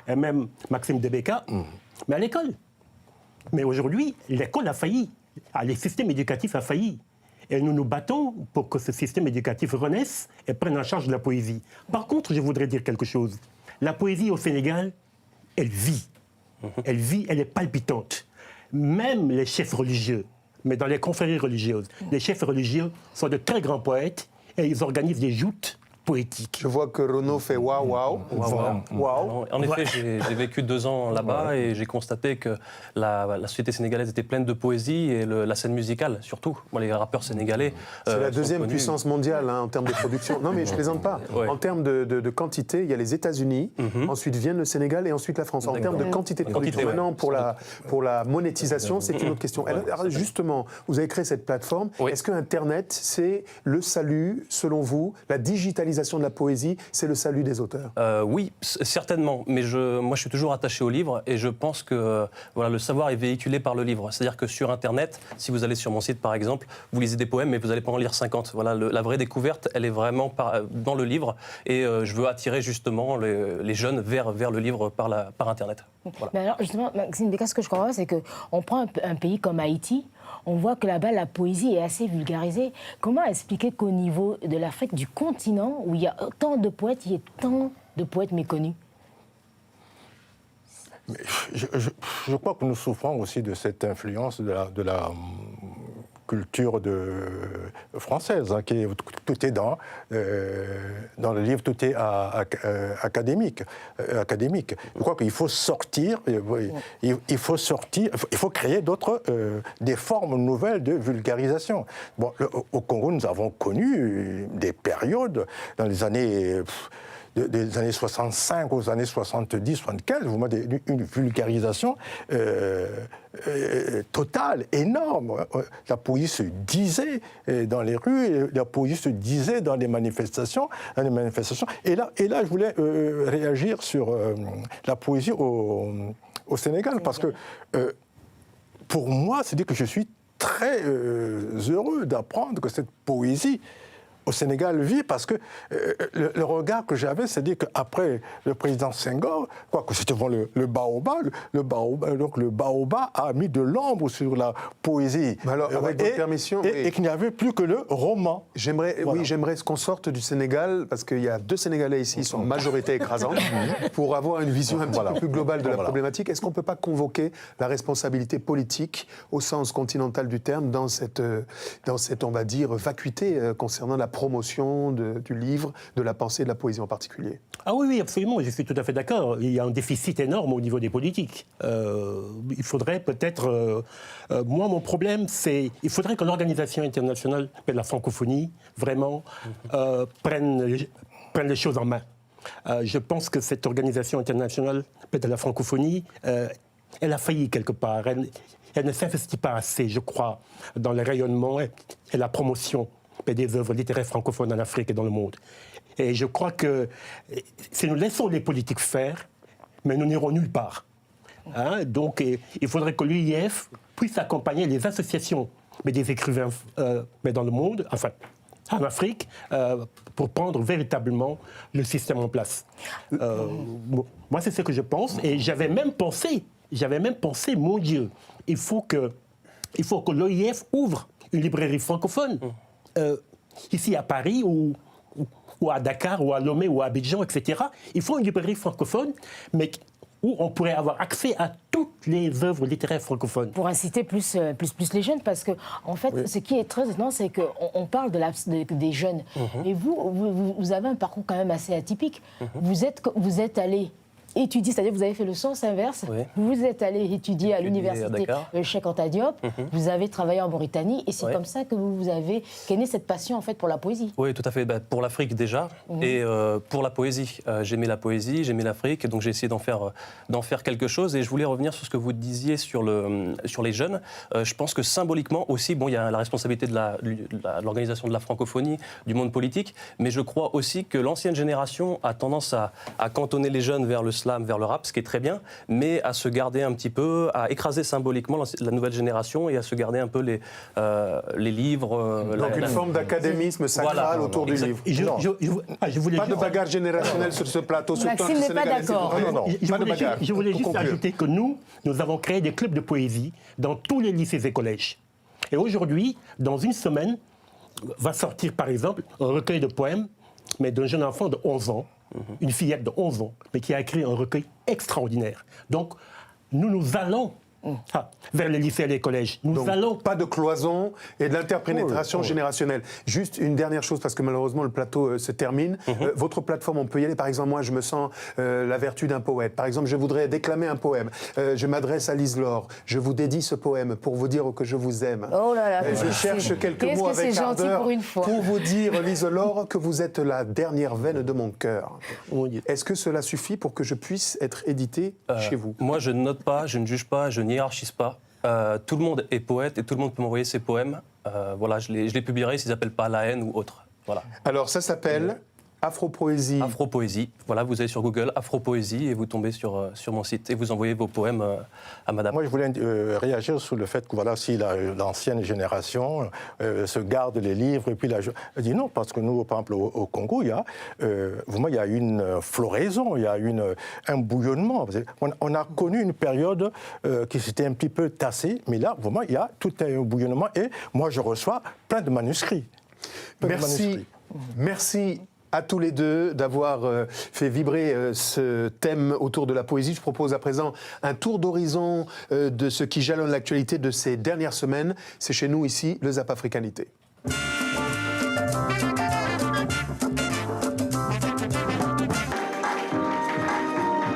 et même Maxime Debeka, mais à l'école. Mais aujourd'hui, l'école a failli. Les systèmes éducatifs ont failli. Et nous nous battons pour que ce système éducatif renaisse et prenne en charge la poésie. Par contre, je voudrais dire quelque chose. La poésie au Sénégal, elle vit. Elle vit, elle est palpitante. Même les chefs religieux, mais dans les confréries religieuses, les chefs religieux sont de très grands poètes et ils organisent des joutes poétiques. Je vois que Renaud fait waouh, waouh. Waouh. En effet, j'ai vécu 2 ans là-bas et j'ai constaté que la société sénégalaise était pleine de poésie et la scène musicale, surtout. Moi, les rappeurs sénégalais. C'est la deuxième puissance mondiale en termes de production. Non, mais je ne plaisante pas. Ouais. En termes de quantité, il y a les États-Unis, ensuite viennent le Sénégal et ensuite la France. En termes de quantité de production. Maintenant, pour la monétisation, c'est une autre question. Alors, justement, vous avez créé cette plateforme. Est-ce que Internet, c'est le salut, selon vous, la digitalisation de la poésie, c'est le salut des auteurs? Oui, certainement. Mais moi, je suis toujours attaché au livre et je pense que le savoir est véhiculé par le livre. C'est-à-dire que sur Internet, si vous allez sur mon site, par exemple, vous lisez des poèmes, mais vous n'allez pas en lire 50. Voilà, la vraie découverte, elle est vraiment dans le livre. Et je veux attirer justement les jeunes vers le livre par Internet. Voilà. Mais alors, justement, Maxime Debeka, ce que je comprends, c'est qu'on prend un pays comme Haïti, on voit que là-bas, la poésie est assez vulgarisée. Comment expliquer qu'au niveau de l'Afrique, du continent, où il y a autant de poètes, il y ait tant de poètes méconnus? Mais je crois que nous souffrons aussi de cette influence de la culture française, hein, tout est dans le livre, tout est académique. Je crois qu'il faut sortir, il faut créer des formes nouvelles de vulgarisation. Bon, au Congo, nous avons connu des périodes dans les années... des années 65 aux années 70, 75, une vulgarisation totale, énorme. La poésie se disait dans les rues, la poésie se disait dans les manifestations. Et là, je voulais réagir sur la poésie au Sénégal, parce que pour moi, c'est-à-dire que je suis très heureux d'apprendre que cette poésie au Sénégal vit, parce que le regard que j'avais, c'est-à-dire qu'après le président Senghor, quoique c'était devant le baobab, donc le baobab a mis de l'ombre sur la poésie. Mais alors, avec votre permission, et qu'il n'y avait plus que le roman. J'aimerais qu'on sorte du Sénégal, parce qu'il y a 2 Sénégalais ici, ils sont en majorité écrasante, pour avoir une vision un petit peu plus globale de la problématique. Est-ce qu'on ne peut pas convoquer la responsabilité politique, au sens continental du terme, dans cette on va dire, vacuité concernant la promotion du livre, de la pensée, de la poésie en particulier? Ah oui, absolument, je suis tout à fait d'accord. Il y a un déficit énorme au niveau des politiques. Il faudrait peut-être... moi, mon problème, c'est... Il faudrait que l'Organisation internationale de la francophonie, vraiment, prenne les choses en main. Je pense que cette Organisation internationale de la francophonie, elle a failli quelque part. Elle ne s'investit pas assez, je crois, dans le rayonnement et la promotion des œuvres littéraires francophones en Afrique et dans le monde. Et je crois que si nous laissons les politiques faire, mais nous n'irons nulle part. Hein? Donc il faudrait que l'UIF puisse accompagner les associations des écrivains dans le monde, enfin en Afrique, pour prendre véritablement le système en place. Moi, c'est ce que je pense. Et j'avais même pensé, mon Dieu, il faut que l'OIF ouvre une librairie francophone. Ici à Paris ou à Dakar ou à Lomé ou à Abidjan, etc. Il faut une librairie francophone, mais où on pourrait avoir accès à toutes les œuvres littéraires francophones. Pour inciter plus les jeunes, parce que en fait, ce qui est très étonnant, c'est qu'on parle des jeunes. Et vous avez un parcours quand même assez atypique. Vous êtes allé étudier, c'est-à-dire vous avez fait le sens inverse. Vous êtes allé étudier à l'université Cheikh Anta Diop. Vous avez travaillé en Mauritanie, et c'est comme ça que qu'est née cette passion en fait pour la poésie. Oui, tout à fait. Pour l'Afrique déjà, et pour la poésie. J'aimais la poésie, j'aimais l'Afrique, donc j'ai essayé d'en faire quelque chose. Et je voulais revenir sur ce que vous disiez sur les jeunes. Je pense que symboliquement aussi, il y a la responsabilité de l'organisation de la francophonie, du monde politique, mais je crois aussi que l'ancienne génération a tendance à cantonner les jeunes vers le slam, vers le rap, ce qui est très bien, mais à se garder un petit peu, à écraser symboliquement la nouvelle génération et à se garder un peu les livres. Donc une forme d'académisme sacral autour du livre. Pas de bagarre générationnelle sur ce plateau. Maxime n'est pas d'accord. Je voulais juste ajouter que nous avons créé des clubs de poésie dans tous les lycées et collèges. Et aujourd'hui, dans une semaine, va sortir par exemple un recueil de poèmes, mais d'un jeune enfant de 11 ans, une fillette de 11 ans, mais qui a écrit un recueil extraordinaire. Donc, nous allons vers les lycées et les collèges. Nous allons... Pas de cloison et de l'interpénétration générationnelle. Juste une dernière chose, parce que malheureusement le plateau se termine. Votre plateforme, on peut y aller. Par exemple, moi, je me sens la vertu d'un poète. Par exemple, je voudrais déclamer un poème. Je m'adresse à Lise Laure. Je vous dédie ce poème pour vous dire que je vous aime. Oh là là, je cherche quelques mots avec ardeur pour vous dire, Lise Laure, que vous êtes la dernière veine de mon cœur. Est-ce que cela suffit pour que je puisse être édité chez vous? Moi, je ne note pas, je ne juge pas, je n'y hiérarchise pas. Tout le monde est poète et tout le monde peut m'envoyer ses poèmes. Voilà, je les publierai s'ils n'appellent pas La haine ou autre. Voilà. Alors ça s'appelle Afropoésie. Afropoésie. Voilà, vous allez sur Google Afropoésie et vous tombez sur mon site et vous envoyez vos poèmes à madame. Moi, je voulais réagir sur le fait que si l'ancienne génération se garde les livres et puis je dis non, parce que nous, par exemple, au Congo, il y a une floraison, il y a un bouillonnement. On a connu une période qui s'était un petit peu tassée, mais là, vraiment, il y a tout un bouillonnement et moi, je reçois plein de manuscrits. Merci à tous les deux d'avoir fait vibrer ce thème autour de la poésie. Je propose à présent un tour d'horizon de ce qui jalonne l'actualité de ces dernières semaines. C'est chez nous ici, le Zap Africanité.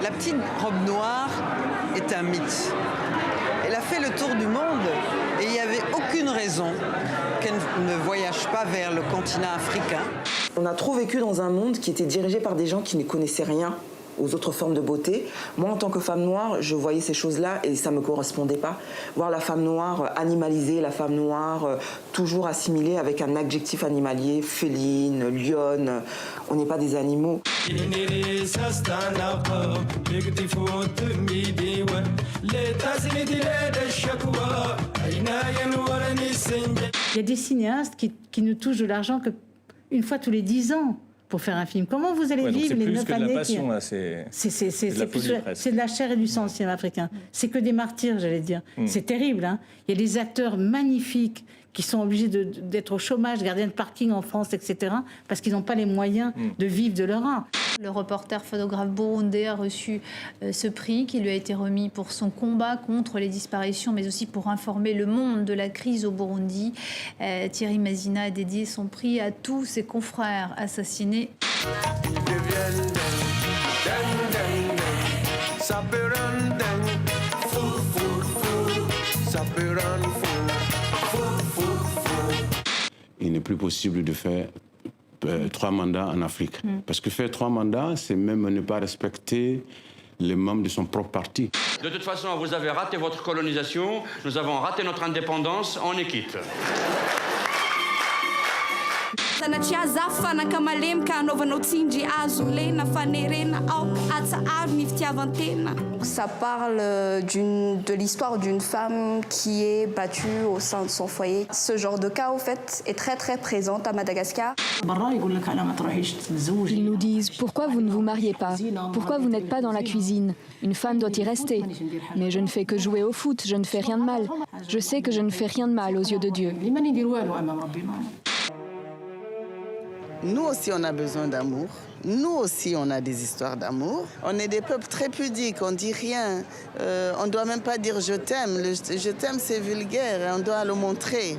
La petite robe noire est un mythe. Elle a fait le tour du monde et il n'y avait aucune raison qu'elle ne voyage pas vers le continent africain. On a trop vécu dans un monde qui était dirigé par des gens qui ne connaissaient rien aux autres formes de beauté. Moi, en tant que femme noire, je voyais ces choses-là et ça ne me correspondait pas. Voir la femme noire animalisée, la femme noire toujours assimilée avec un adjectif animalier, féline, lionne. On n'est pas des animaux. Il y a des cinéastes qui ne touchent de l'argent qu'une fois tous les 10 ans. Pour faire un film. Comment vous allez vivre les 9 années? C'est de la chair et du sang, le cinéma africain. C'est que des martyrs, j'allais dire. C'est terrible. Hein. Il y a des acteurs magnifiques qui sont obligés d'être au chômage, gardiens de parking en France, etc., parce qu'ils n'ont pas les moyens de vivre de leur art. Le reporter photographe burundais a reçu ce prix qui lui a été remis pour son combat contre les disparitions, mais aussi pour informer le monde de la crise au Burundi. Thierry Mazina a dédié son prix à tous ses confrères assassinés. Il n'est plus possible de faire 3 mandats en Afrique. Parce que faire 3 mandats, c'est même ne pas respecter les membres de son propre parti. De toute façon, vous avez raté votre colonisation, nous avons raté notre indépendance, on est quitte. Ça parle de l'histoire d'une femme qui est battue au sein de son foyer. Ce genre de cas, au fait, est très très présent à Madagascar. Ils nous disent « Pourquoi vous ne vous mariez pas? Pourquoi vous n'êtes pas dans la cuisine? Une femme doit y rester. Mais je ne fais que jouer au foot, je ne fais rien de mal. Je sais que je ne fais rien de mal aux yeux de Dieu. » Nous aussi, on a besoin d'amour. Nous aussi, on a des histoires d'amour. On est des peuples très pudiques, on dit rien. On ne doit même pas dire « je t'aime ». Le « je t'aime », c'est vulgaire, on doit le montrer.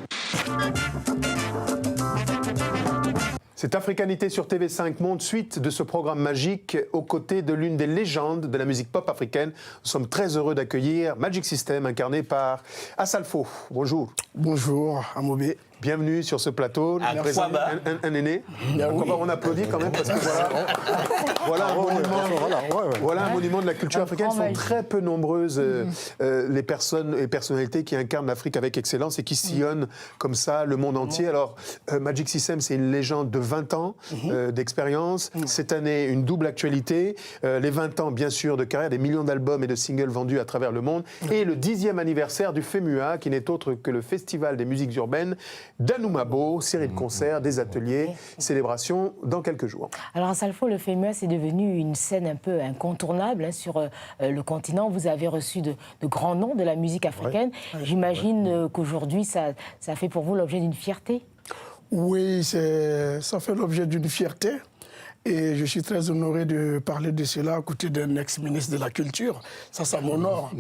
Cette Africanité sur TV5 monte suite de ce programme magique aux côtés de l'une des légendes de la musique pop africaine. Nous sommes très heureux d'accueillir Magic System, incarné par Assalfo. Bonjour. Bonjour, Amobé. Bienvenue sur ce plateau. Un aîné. On applaudit quand même parce que voilà un monument de la culture africaine. Ils sont très peu nombreuses les personnes et personnalités qui incarnent l'Afrique avec excellence et qui sillonnent comme ça le monde entier. Alors, Magic System, c'est une légende de 20 ans d'expérience. Cette année, une double actualité. Les 20 ans, bien sûr, de carrière, des millions d'albums et de singles vendus à travers le monde. Et le 10e anniversaire du FEMUA, qui n'est autre que le Festival des musiques urbaines d'Anoumabo, série de concerts, des ateliers, célébrations dans quelques jours. Alors à Salfo, le FEMUA, c'est devenu une scène un peu incontournable sur le continent. Vous avez reçu de grands noms de la musique africaine. J'imagine qu'aujourd'hui, ça fait pour vous l'objet d'une fierté. Oui, ça fait l'objet d'une fierté. Et je suis très honoré de parler de cela à côté d'un ex-ministre de la Culture. Ça m'honore.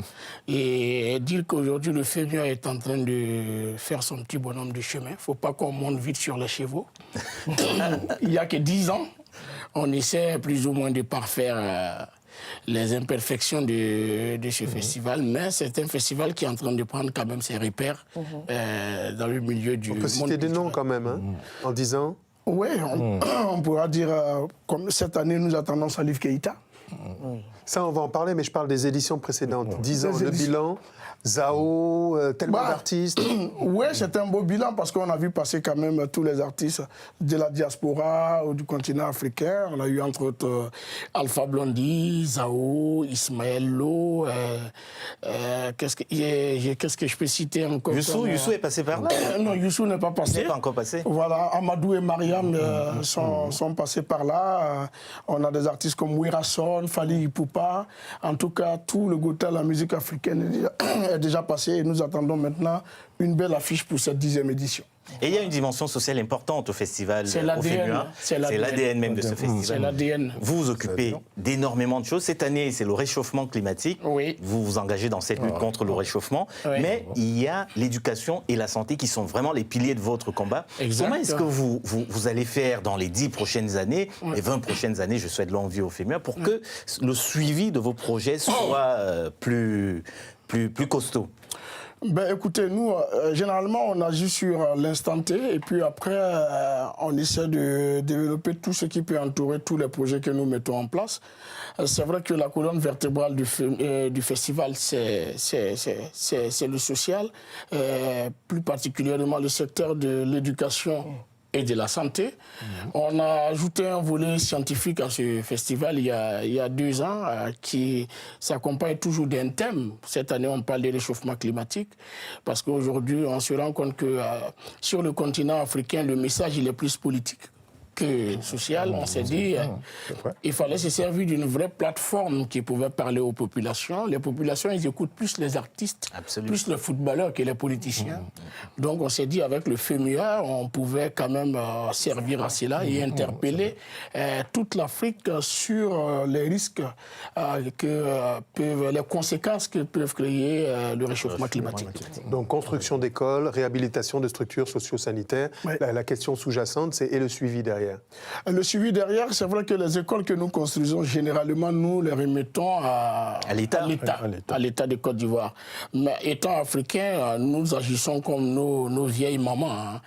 Et dire qu'aujourd'hui, le FEMUA est en train de faire son petit bonhomme de chemin. Il ne faut pas qu'on monte vite sur les chevaux. Il n'y a que 10 ans, on essaie plus ou moins de parfaire les imperfections de ce festival. Mais c'est un festival qui est en train de prendre quand même ses repères dans le milieu du monde. On peut citer des noms quand même, en disant... Oui, on pourra dire, comme cette année, nous attendons Salif Keïta. Ça, on va en parler, mais je parle des éditions précédentes. 10 ans, le bilan, Zao, tellement d'artistes. Oui, c'est un beau bilan parce qu'on a vu passer quand même tous les artistes de la diaspora ou du continent africain. On a eu entre autres Alpha Blondy, Zao, Ismaël Lo. Qu'est-ce que je peux citer encore? Youssou est passé par là? Non, Youssou n'est pas passé. Il n'est pas encore passé. Voilà, Amadou et Mariam sont passés par là. On a des artistes comme Wirason, Fali Ipupa. En tout cas, tout le goût à la musique africaine est déjà passé et nous attendons maintenant une belle affiche pour cette 10e édition. Et il y a une dimension sociale importante au festival au FEMUA. C'est l'ADN même de ce festival. C'est l'ADN. Vous vous occupez d'énormément de choses. Cette année, c'est le réchauffement climatique. Oui. Vous vous engagez dans cette lutte contre le réchauffement. Oui. Mais il y a l'éducation et la santé qui sont vraiment les piliers de votre combat. Exact. Comment est-ce que vous allez faire dans les 10 prochaines années, les 20 prochaines années, je souhaite longue vie au FEMUA, pour que le suivi de vos projets soit plus costaud? Ben, écoutez, nous, généralement, on agit sur l'instant T et puis après, on essaie de développer tout ce qui peut entourer tous les projets que nous mettons en place. C'est vrai que la colonne vertébrale du festival, c'est le social, plus particulièrement le secteur de l'éducation et de la santé. On a ajouté un volet scientifique à ce festival il y a 2 ans qui s'accompagne toujours d'un thème. Cette année, on parle du réchauffement climatique parce qu'aujourd'hui, on se rend compte que sur le continent africain, le message il est plus politique que social. On s'est dit il fallait se servir d'une vraie plateforme qui pouvait parler aux populations. Les populations, ils écoutent plus les artistes, plus les footballeurs que les politiciens. Donc on s'est dit avec le FEMUA, on pouvait quand même servir à cela et interpeller toute l'Afrique sur les risques, les conséquences que peuvent créer le réchauffement climatique. Donc construction d'écoles, réhabilitation de structures socio-sanitaires. La question sous-jacente, c'est et le suivi derrière. Le suivi derrière, c'est vrai que les écoles que nous construisons, généralement, nous les remettons à l'État de Côte d'Ivoire. Mais étant africains, nous agissons comme nos vieilles mamans.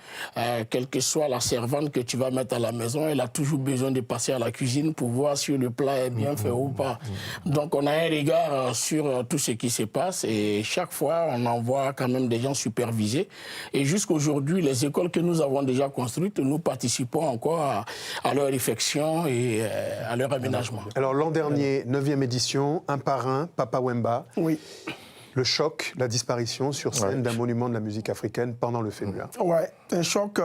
Quelle que soit la servante que tu vas mettre à la maison, elle a toujours besoin de passer à la cuisine pour voir si le plat est bien fait ou pas. Donc on a un regard sur tout ce qui se passe et chaque fois, on envoie quand même des gens supervisés. Et jusqu'aujourd'hui, les écoles que nous avons déjà construites, nous participons encore à leur réflexion et à leur aménagement. Alors l'an dernier, 9e édition, un par un, Papa Wemba. Oui. Le choc, la disparition sur scène d'un monument de la musique africaine pendant le FEMUA. Ouais, un choc.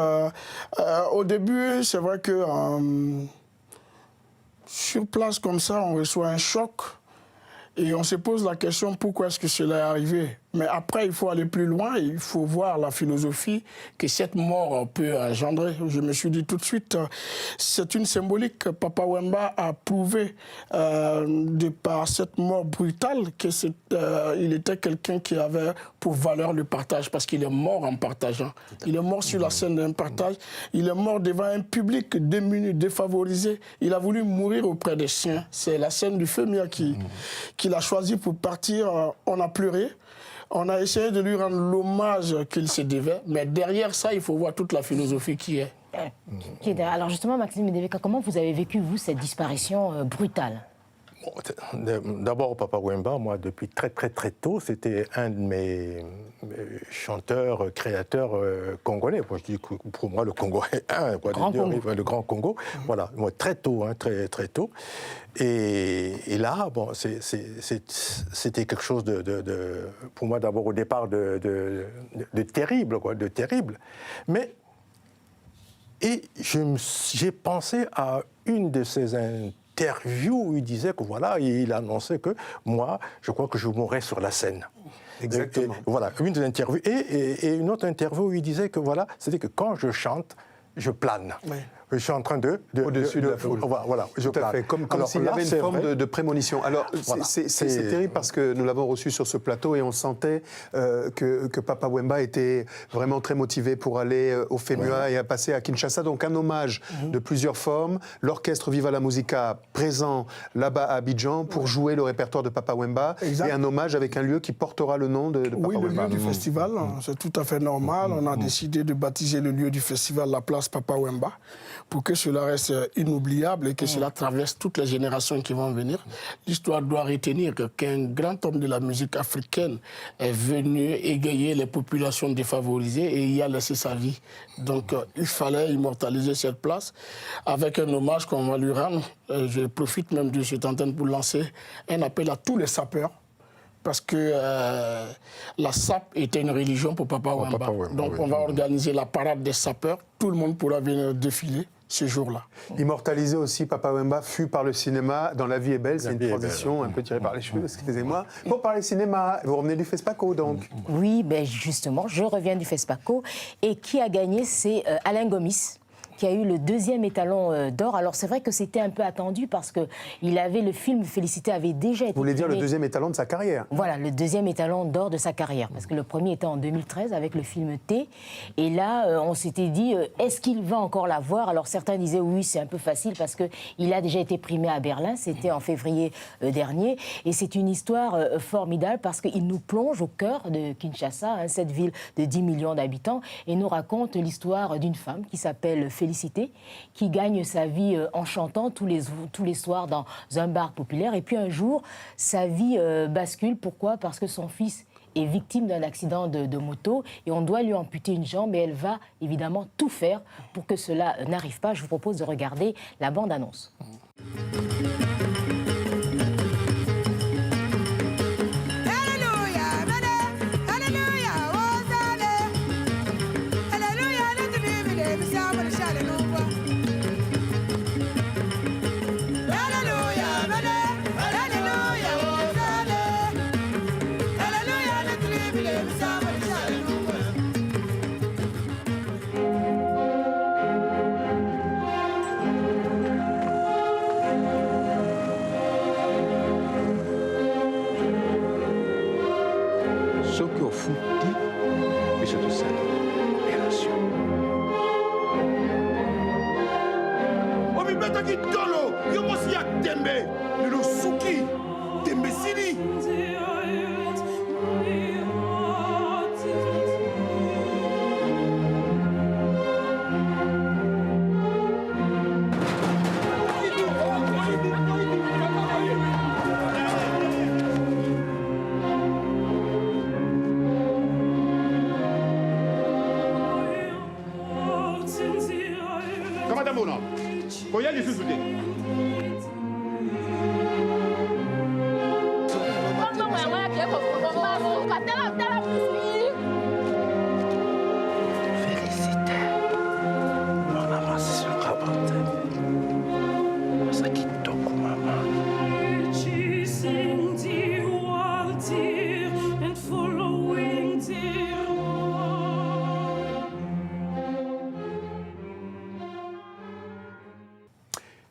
Au début, c'est vrai que sur place comme ça, on reçoit un choc et on se pose la question pourquoi est-ce que cela est arrivé. Mais après, il faut aller plus loin et il faut voir la philosophie que cette mort peut engendrer. Je me suis dit tout de suite, c'est une symbolique. Papa Wemba a prouvé par cette mort brutale qu'il était quelqu'un qui avait pour valeur le partage parce qu'il est mort en partageant. Il est mort sur la scène d'un partage. Il est mort devant un public démuni, défavorisé. Il a voulu mourir auprès des siens. C'est la scène du FEMUA qu'il a choisi pour partir. On a pleuré. On a essayé de lui rendre l'hommage qu'il se devait, mais derrière ça, il faut voir toute la philosophie qui est. Alors justement, Maxime Ndebeka, comment vous avez vécu, vous, cette disparition brutale? D'abord, Papa Wemba, moi, depuis très tôt, c'était un de mes chanteurs, créateurs congolais. Moi, je dis que pour moi, le Congo est le Grand Congo. Voilà, moi, très tôt, très tôt. Et là, bon, c'était quelque chose pour moi, d'abord, au départ, de terrible, quoi, de terrible. Mais, j'ai pensé à une de ces interview où il disait que voilà, il annonçait que moi, je crois que je mourrais sur la scène. Exactement. Voilà, une des interviews. Et une autre interview où il disait que voilà, c'était que quand je chante, je plane. Oui. Je suis en train au-dessus de la foule. Voilà, tout à fait. Comme s'il y avait une forme de prémonition. Alors, voilà, c'est terrible parce que nous l'avons reçu sur ce plateau et on sentait que Papa Wemba était vraiment très motivé pour aller au FEMUA et à passer à Kinshasa. Donc, un hommage de plusieurs formes. L'orchestre Viva la Musica présent là-bas à Abidjan pour jouer le répertoire de Papa Wemba. Exact. Et un hommage avec un lieu qui portera le nom de Papa Wemba. Oui, le lieu du festival, c'est tout à fait normal. On a décidé de baptiser le lieu du festival la place Papa Wemba, pour que cela reste inoubliable et que cela traverse toutes les générations qui vont venir. L'histoire doit retenir qu'un grand homme de la musique africaine est venu égayer les populations défavorisées et y a laissé sa vie. Donc il fallait immortaliser cette place avec un hommage qu'on va lui rendre. Je profite même de cette antenne pour lancer un appel à tous les sapeurs, parce que la SAP était une religion pour Papa Wemba. Donc on va organiser la parade des sapeurs. Tout le monde pourra venir défiler ce jour-là. Immortalisé aussi, Papa Wemba fut par le cinéma dans La vie est belle, c'est une transition un peu tirée par les cheveux, excusez-moi. Pour parler cinéma, vous revenez du FESPACO donc. Oui, ben justement, je reviens du FESPACO et qui a gagné, c'est Alain Gomis, qui a eu le 2e étalon d'or. Alors c'est vrai que c'était un peu attendu parce que le film Félicité avait déjà été... Vous voulez dire le primé. 2e étalon de sa carrière? Voilà, le 2e étalon d'or de sa carrière. Parce que le premier était en 2013 avec le film T. Et là, on s'était dit, est-ce qu'il va encore l'avoir? Alors certains disaient oui, c'est un peu facile parce qu'il a déjà été primé à Berlin. C'était en février dernier. Et c'est une histoire formidable parce qu'il nous plonge au cœur de Kinshasa, hein, cette ville de 10 millions d'habitants, et nous raconte l'histoire d'une femme qui s'appelle Félicité, qui gagne sa vie en chantant tous les soirs dans un bar populaire. Et puis un jour, sa vie bascule. Pourquoi? Parce que son fils est victime d'un accident de moto et on doit lui amputer une jambe et elle va évidemment tout faire pour que cela n'arrive pas. Je vous propose de regarder la bande-annonce. Soki ofuti biso tosali opération omibetaki tolo yo mosi ya tembe lelo suki tembe sili koya lisusu te Félicité on avance sur Kabante osaki toko mama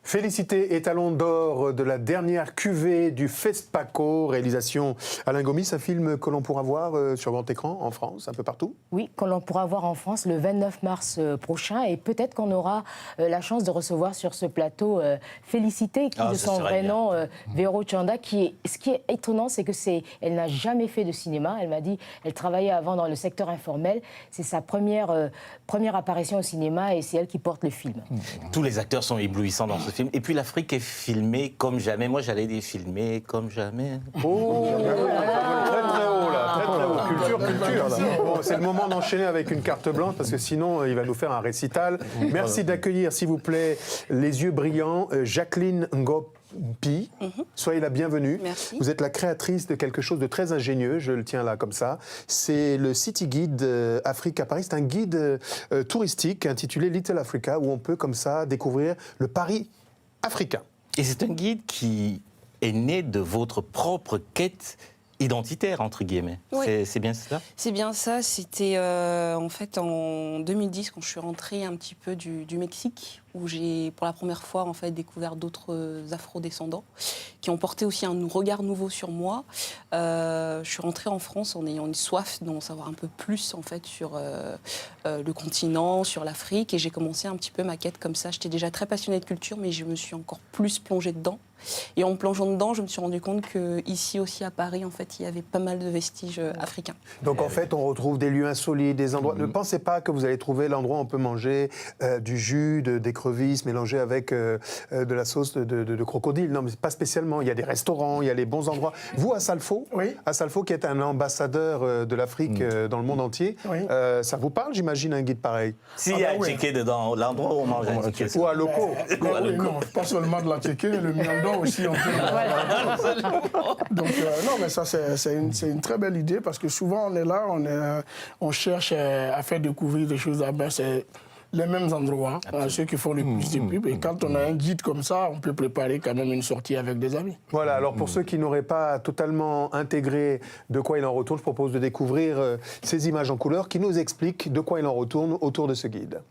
Félicité, étalon d'or de la dernière cuvée du FESPACO, réalisation Alain Gomis, un film que l'on pourra voir sur grand écran en France, un peu partout. Oui, que l'on pourra voir en France le 29 mars prochain et peut-être qu'on aura la chance de recevoir sur ce plateau Félicité, qui de son vrai nom, Véro Tchanda, ce qui est étonnant, c'est elle n'a jamais fait de cinéma. Elle m'a dit, elle travaillait avant dans le secteur informel. C'est sa première apparition au cinéma et c'est elle qui porte le film. Tous les acteurs sont éblouissants dans ce film. Et puis l'Afrique est filmée comme jamais. Moi, j'allais dire filmée comme jamais. Oh, très très haut là, très très haut. Culture là. Bon, c'est le moment d'enchaîner avec une carte blanche parce que sinon il va nous faire un récital. Merci d'accueillir, s'il vous plaît, les yeux brillants, Jacqueline Ngopi. Soyez la bienvenue. Merci. Vous êtes la créatrice de quelque chose de très ingénieux, je le tiens là comme ça. C'est le City Guide Afrique à Paris. C'est un guide touristique intitulé Little Africa où on peut comme ça découvrir le Paris africain. Et c'est un guide qui est né de votre propre quête identitaire, entre guillemets. Oui. C'est bien cela? C'est bien ça. C'était en fait en 2010 quand je suis rentrée un petit peu du Mexique, où j'ai pour la première fois en fait découvert d'autres afro-descendants qui ont porté aussi un regard nouveau sur moi. Je suis rentrée en France en ayant une soif d'en savoir un peu plus en fait sur le continent, sur l'Afrique, et j'ai commencé un petit peu ma quête comme ça. J'étais déjà très passionnée de culture, mais je me suis encore plus plongée dedans. Et en plongeant dedans, je me suis rendu compte qu'ici aussi à Paris, en fait, il y avait pas mal de vestiges africains. Donc en fait, on retrouve des lieux insolites, des endroits... Ne pensez pas que vous allez trouver l'endroit où on peut manger du jus, d'écrevisses mélangé avec de la sauce de crocodile. Non, mais pas spécialement. Il y a des restaurants, il y a les bons endroits. Vous, à Salfo, qui est un ambassadeur de l'Afrique dans le monde entier, ça vous parle, j'imagine, un guide pareil? S'il y a un ticket dedans, l'endroit où on mange un ticket. Ou à locaux. Oui, non, pas seulement de la ticket, le miandon aussi. On peut... Donc, non, mais ça, c'est une très belle idée parce que souvent, on est là, on cherche à faire découvrir des choses. les mêmes endroits, ceux qui font le plus de pub. Et quand on a un guide comme ça, on peut préparer quand même une sortie avec des amis. Voilà, alors pour ceux qui n'auraient pas totalement intégré de quoi il en retourne, je propose de découvrir ces images en couleur qui nous expliquent de quoi il en retourne autour de ce guide.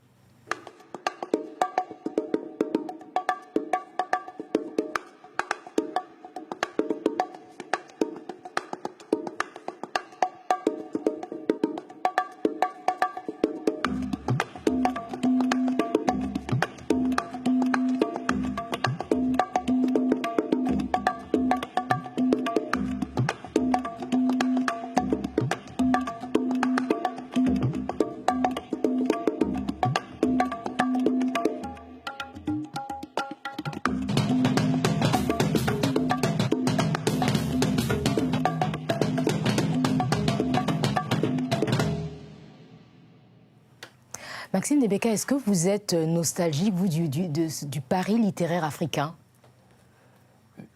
Maxime Debeka, est-ce que vous êtes nostalgique, vous, du Paris littéraire africain?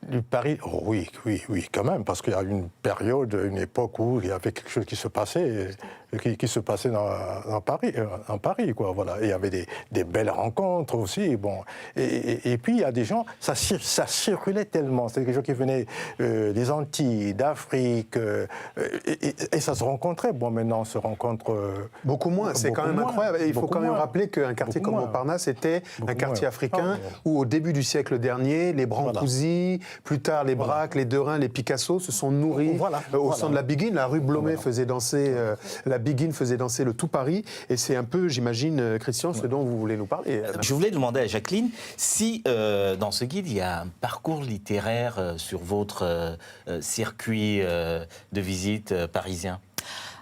Du Paris, oh oui, quand même, parce qu'il y a une période, une époque où il y avait quelque chose qui se passait, dans Paris, quoi, voilà. Et il y avait des belles rencontres aussi, bon. Et puis il y a des gens, ça circulait tellement, c'est des gens qui venaient des Antilles, d'Afrique, et ça se rencontrait. Bon, maintenant on se rencontre beaucoup moins. C'est quand même incroyable. Et il faut quand même rappeler qu'un quartier comme Montparnasse était un quartier africain où, au début du siècle dernier, les Brancusi, plus tard les Braque, les Derain, les Picasso se sont nourris au sein de la Biguine. La rue Blomet faisait danser, la Biguine faisait danser le tout Paris. Et c'est un peu, j'imagine, Christian, ce dont vous voulez nous parler. Je voulais demander à Jacqueline si dans ce guide il y a un parcours littéraire sur votre circuit de visite parisien.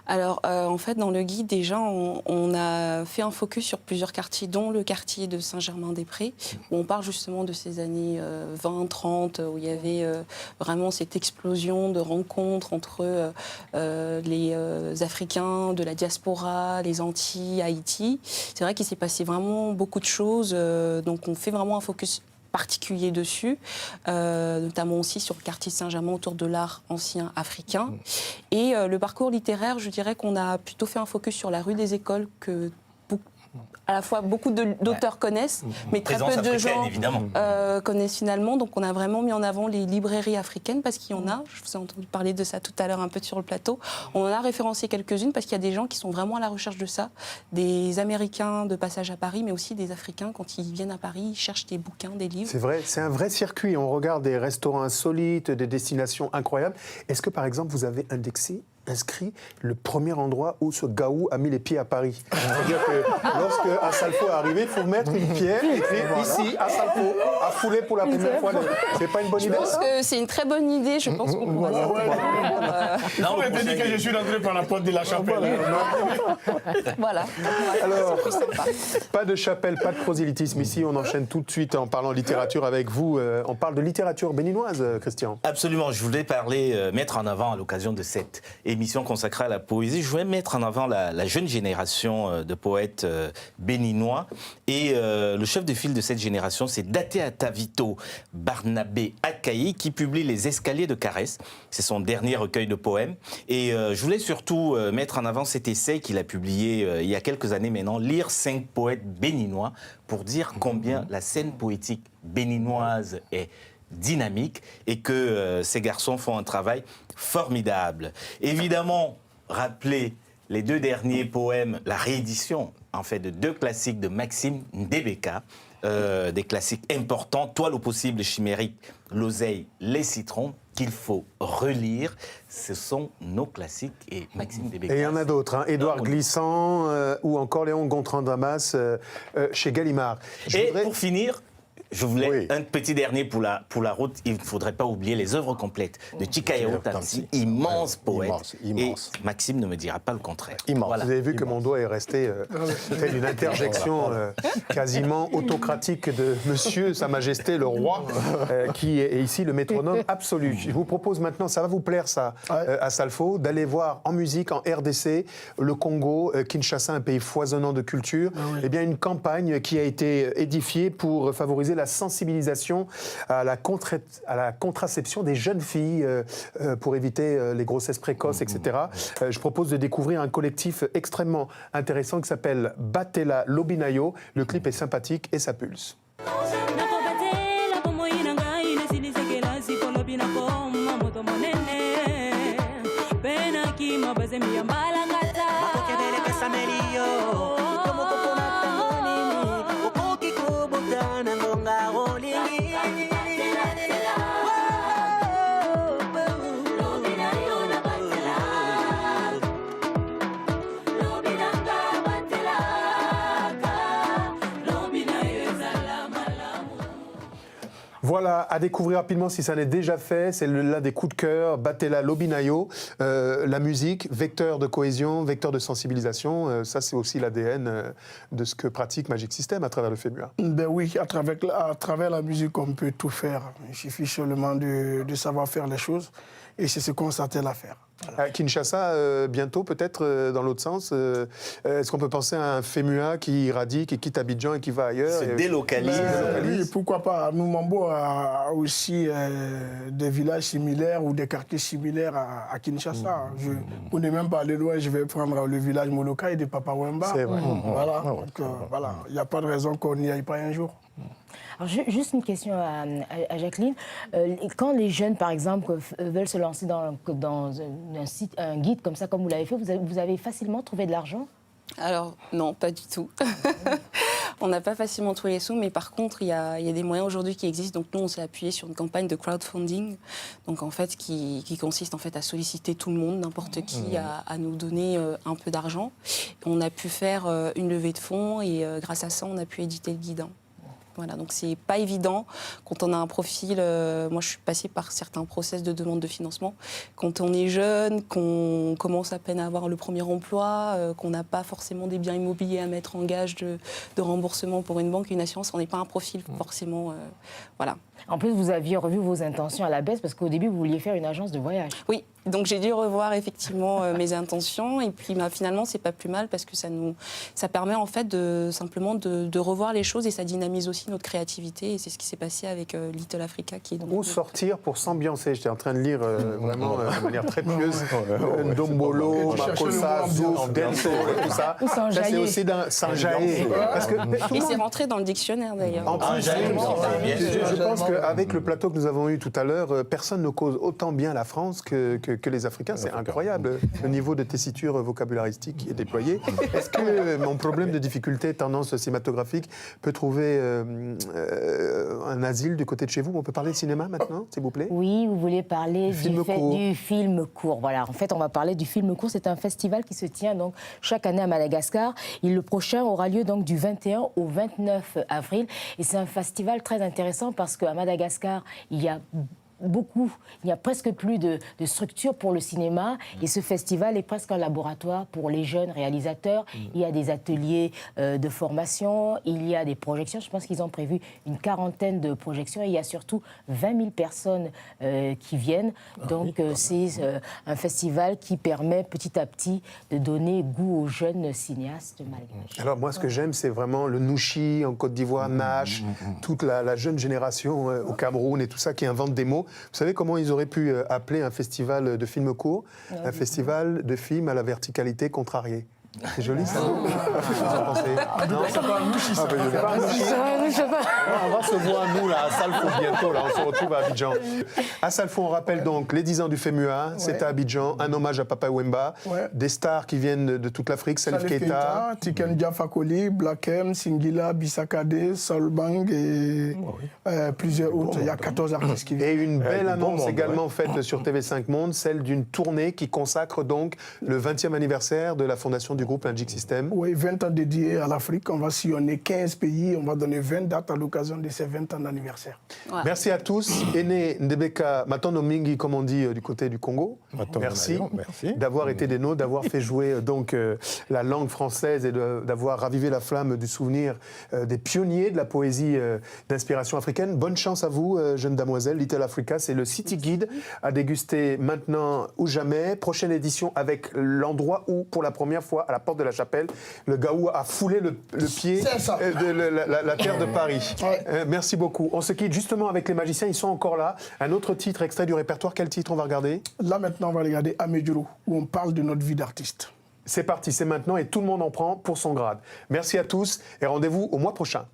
Alors, en fait, dans le guide, déjà, on a fait un focus sur plusieurs quartiers, dont le quartier de Saint-Germain-des-Prés, où on parle justement de ces années 20-30, où il y avait vraiment cette explosion de rencontres entre les Africains de la diaspora, les Antilles, Haïti. C'est vrai qu'il s'est passé vraiment beaucoup de choses, donc on fait vraiment un focus particulier dessus, notamment aussi sur le quartier Saint-Germain autour de l'art ancien africain. Et le parcours littéraire, je dirais qu'on a plutôt fait un focus sur la rue des Écoles que à la fois beaucoup d'auteurs connaissent, mais très peu de gens connaissent finalement. Donc on a vraiment mis en avant les librairies africaines parce qu'il y en a, je vous ai entendu parler de ça tout à l'heure un peu sur le plateau, on en a référencé quelques-unes parce qu'il y a des gens qui sont vraiment à la recherche de ça, des Américains de passage à Paris, mais aussi des Africains quand ils viennent à Paris, ils cherchent des bouquins, des livres. C'est vrai, c'est un vrai circuit. On regarde des restaurants insolites, des destinations incroyables. Est-ce que par exemple vous avez inscrit le premier endroit où ce Gaou a mis les pieds à Paris? C'est-à-dire que lorsque Assalfo est arrivé, il faut mettre une pierre écrite ici, Assalfo a foulé pour la première fois. C'est pas une bonne idée? Je pense que c'est une très bonne idée. Je pense qu'on pourra Il faut me dire que je suis rentré par la porte de la chapelle. Voilà. Alors, pas de chapelle, pas de prosélytisme ici. On enchaîne tout de suite en parlant littérature avec vous. On parle de littérature béninoise, Christian. Absolument. Je voulais mettre en avant à l'occasion de cette émission consacrée à la poésie, je voulais mettre en avant la jeune génération de poètes béninois. Et le chef de file de cette génération, c'est Daté Atavito Barnabé Akaï, qui publie Les Escaliers de Caresse. C'est son dernier recueil de poèmes. Et je voulais surtout mettre en avant cet essai qu'il a publié il y a quelques années maintenant, Lire 5 poètes béninois, pour dire combien la scène poétique béninoise est dynamique et que ces garçons font un travail formidable. Évidemment, rappeler les 2 derniers poèmes, la réédition en fait de 2 classiques de Maxime Debeka, des classiques importants, Toile au possible chimérique, L'oseille, les citrons, qu'il faut relire. Ce sont nos classiques et Maxime Debeka. Et il y en a d'autres, hein, Édouard Glissant ou encore Léon Gontran-Damas chez Gallimard. Pour finir, je voulais un petit dernier pour la route. Il ne faudrait pas oublier les œuvres complètes de Chikayao Tansi, immense poète. Immense. Et Maxime ne me dira pas le contraire. Voilà. Vous avez vu que mon doigt est resté tel une interjection quasiment autocratique de Monsieur, Sa Majesté, le Roi, qui est ici le métronome absolu. Je vous propose maintenant, ça va vous plaire ça, Assalfo, d'aller voir en musique, en RDC, le Congo, Kinshasa, un pays foisonnant de culture, eh bien une campagne qui a été édifiée pour favoriser la la sensibilisation à la contraception des jeunes filles pour éviter les grossesses précoces, etc. Je propose de découvrir un collectif extrêmement intéressant qui s'appelle Batela Lobinayo. Le clip est sympathique et ça pulse. Voilà, à découvrir rapidement si ça n'est déjà fait. C'est l'un des coups de cœur, Batela Lobinayo. La musique, vecteur de cohésion, vecteur de sensibilisation. Ça, c'est aussi l'ADN de ce que pratique Magic System à travers le FEMUA. Ben oui, à travers la musique, on peut tout faire. Il suffit seulement de savoir faire les choses. Et c'est ce qu'on s'attelle à faire. À Kinshasa, bientôt peut-être dans l'autre sens, est-ce qu'on peut penser à un FEMUA qui irradie, qui quitte Abidjan et qui va ailleurs? Se délocalise. Oui, pourquoi pas. Nous, Mambo a aussi des villages similaires ou des quartiers similaires à Kinshasa. Pour ne même pas aller loin, je vais prendre le village Molokai de Papa Wemba. C'est vrai. Voilà, donc, voilà. Il n'y a pas de raison qu'on n'y aille pas un jour. Alors, juste une question à Jacqueline. Quand les jeunes, par exemple, veulent se lancer dans un guide comme ça, comme vous l'avez fait, vous avez facilement trouvé de l'argent? Alors, non, pas du tout. On n'a pas facilement trouvé les sous, mais par contre, il y a des moyens aujourd'hui qui existent. Donc, nous, on s'est appuyé sur une campagne de crowdfunding, donc en fait, qui consiste en fait à solliciter tout le monde, n'importe qui, à nous donner un peu d'argent. On a pu faire une levée de fonds et grâce à ça, on a pu éditer le guide. Voilà, donc c'est pas évident quand on a un profil. Moi, je suis passée par certains process de demande de financement. Quand on est jeune, qu'on commence à peine à avoir le premier emploi, qu'on n'a pas forcément des biens immobiliers à mettre en gage de remboursement pour une banque, une assurance, on n'est pas un profil forcément. Voilà. En plus, vous aviez revu vos intentions à la baisse parce qu'au début, vous vouliez faire une agence de voyage. Oui, donc j'ai dû revoir effectivement mes intentions et puis finalement, c'est pas plus mal parce que ça permet en fait simplement de revoir les choses et ça dynamise aussi notre créativité et c'est ce qui s'est passé avec Little Africa qui est donc... Où sortir pour s'ambiancer? J'étais en train de lire vraiment de manière très pieuse Ndombolo, Makossa, Zouf, Denso et tout ça. Ça c'est aussi d'un s'enjailler. Et c'est rentré dans le dictionnaire d'ailleurs. En plus, je pense qu'avec le plateau que nous avons eu tout à l'heure, personne ne cause autant bien la France que les Africains. C'est incroyable le niveau de tessiture vocabularistique qui est déployé. Est-ce que mon problème de difficulté, tendance cinématographique, peut trouver un asile du côté de chez vous? On peut parler de cinéma maintenant, s'il vous plaît? Oui, vous voulez parler du film court. Voilà, en fait, on va parler du film court. C'est un festival qui se tient donc chaque année à Madagascar. Et le prochain aura lieu donc du 21 au 29 avril. Et c'est un festival très intéressant parce qu'à Madagascar, il y a presque plus de structures pour le cinéma et ce festival est presque un laboratoire pour les jeunes réalisateurs. Il y a des ateliers de formation, il y a des projections. Je pense qu'ils ont prévu une 40aine de projections et il y a surtout 20 000 personnes qui viennent. Donc c'est un festival qui permet petit à petit de donner goût aux jeunes cinéastes malgaches. Alors moi, ce que j'aime, c'est vraiment le Nouchi en Côte d'Ivoire, Nash, toute la jeune génération au Cameroun et tout ça qui invente des mots. Vous savez comment ils auraient pu appeler un festival de films courts? Un festival de films à la verticalité contrariée. C'est joli ça. Qu'est-ce que vous en pensez? C'est pas un mouchi, ça. On va se voir, nous, là, à Salfo, bientôt. Là, on se retrouve à Abidjan. À Salfo, on rappelle donc les 10 ans du FEMUA. C'est à Abidjan. Un hommage à Papa Wemba. Des stars qui viennent de toute l'Afrique. Salif Keita. Tiken Diafakoli, Black M, Singila, Bissakade, Solbang et plusieurs autres. Il y a 14 artistes qui viennent. Et une belle annonce également faite sur TV5 Monde, celle d'une tournée qui consacre donc le 20e anniversaire de la fondation du groupe Magic System. Oui, 20 ans dédiés à l'Afrique. On va sillonner 15 pays. On va donner 20 dates à l'occasion de ces 20 ans d'anniversaire. Ouais. Merci à tous. Ene Ndebeka Matondo Mingi, comme on dit du côté du Congo. Merci d'avoir été des nôtres, d'avoir fait jouer donc la langue française et d'avoir ravivé la flamme du souvenir des pionniers de la poésie d'inspiration africaine. Bonne chance à vous, jeune damoiselle. Little Africa, c'est le City Guide à déguster maintenant ou jamais. Prochaine édition avec l'endroit où, pour la première fois, à la porte de la chapelle. Le Gaou a foulé le pied de la terre de Paris. Merci beaucoup. On se quitte justement avec les magiciens, ils sont encore là. Un autre titre extrait du répertoire, quel titre on va regarder? Là maintenant on va regarder Améduro, où on parle de notre vie d'artiste. C'est parti, c'est maintenant et tout le monde en prend pour son grade. Merci à tous et rendez-vous au mois prochain.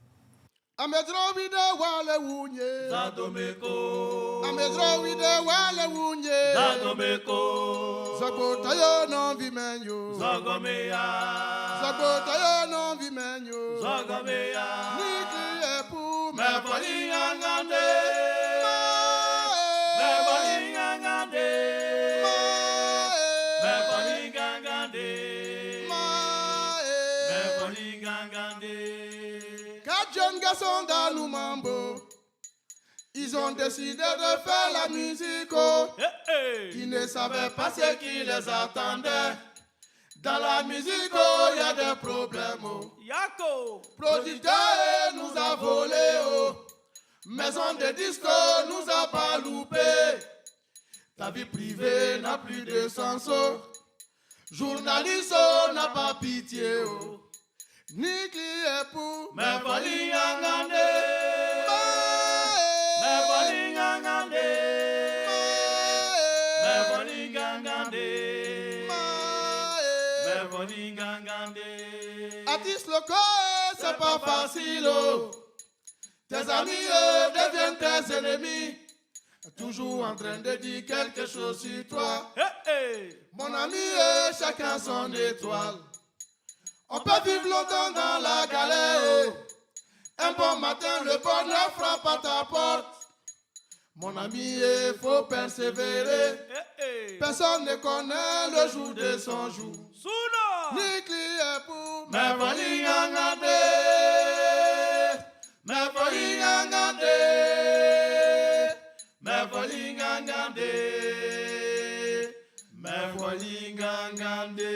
Garçons dans nous mambo, ils ont décidé de faire la musique, oh. Ils ne savaient pas ce qui les attendait. Dans la musique, oh, y a des problèmes, oh. Producteur nous a volé, oh. Maison de disco nous a pas loupé. Ta vie privée n'a plus de sens, oh. Journaliste, oh, n'a pas pitié, oh. Nikli epu, me balingangande, me balingangande, me balingangande, me balingangande. Artiste local, c'est pas facile, oh. Tes amis deviennent tes ennemis, toujours en train de dire quelque chose sur toi. Mon ami, chacun son étoile. On peut vivre longtemps dans la galère. Un bon matin, le bonheur frappe à ta porte. Mon ami, il faut persévérer. Personne ne connaît le jour de son jour. Nikli epu, me balingangande, me balingangande, me balingangande, me balingangande.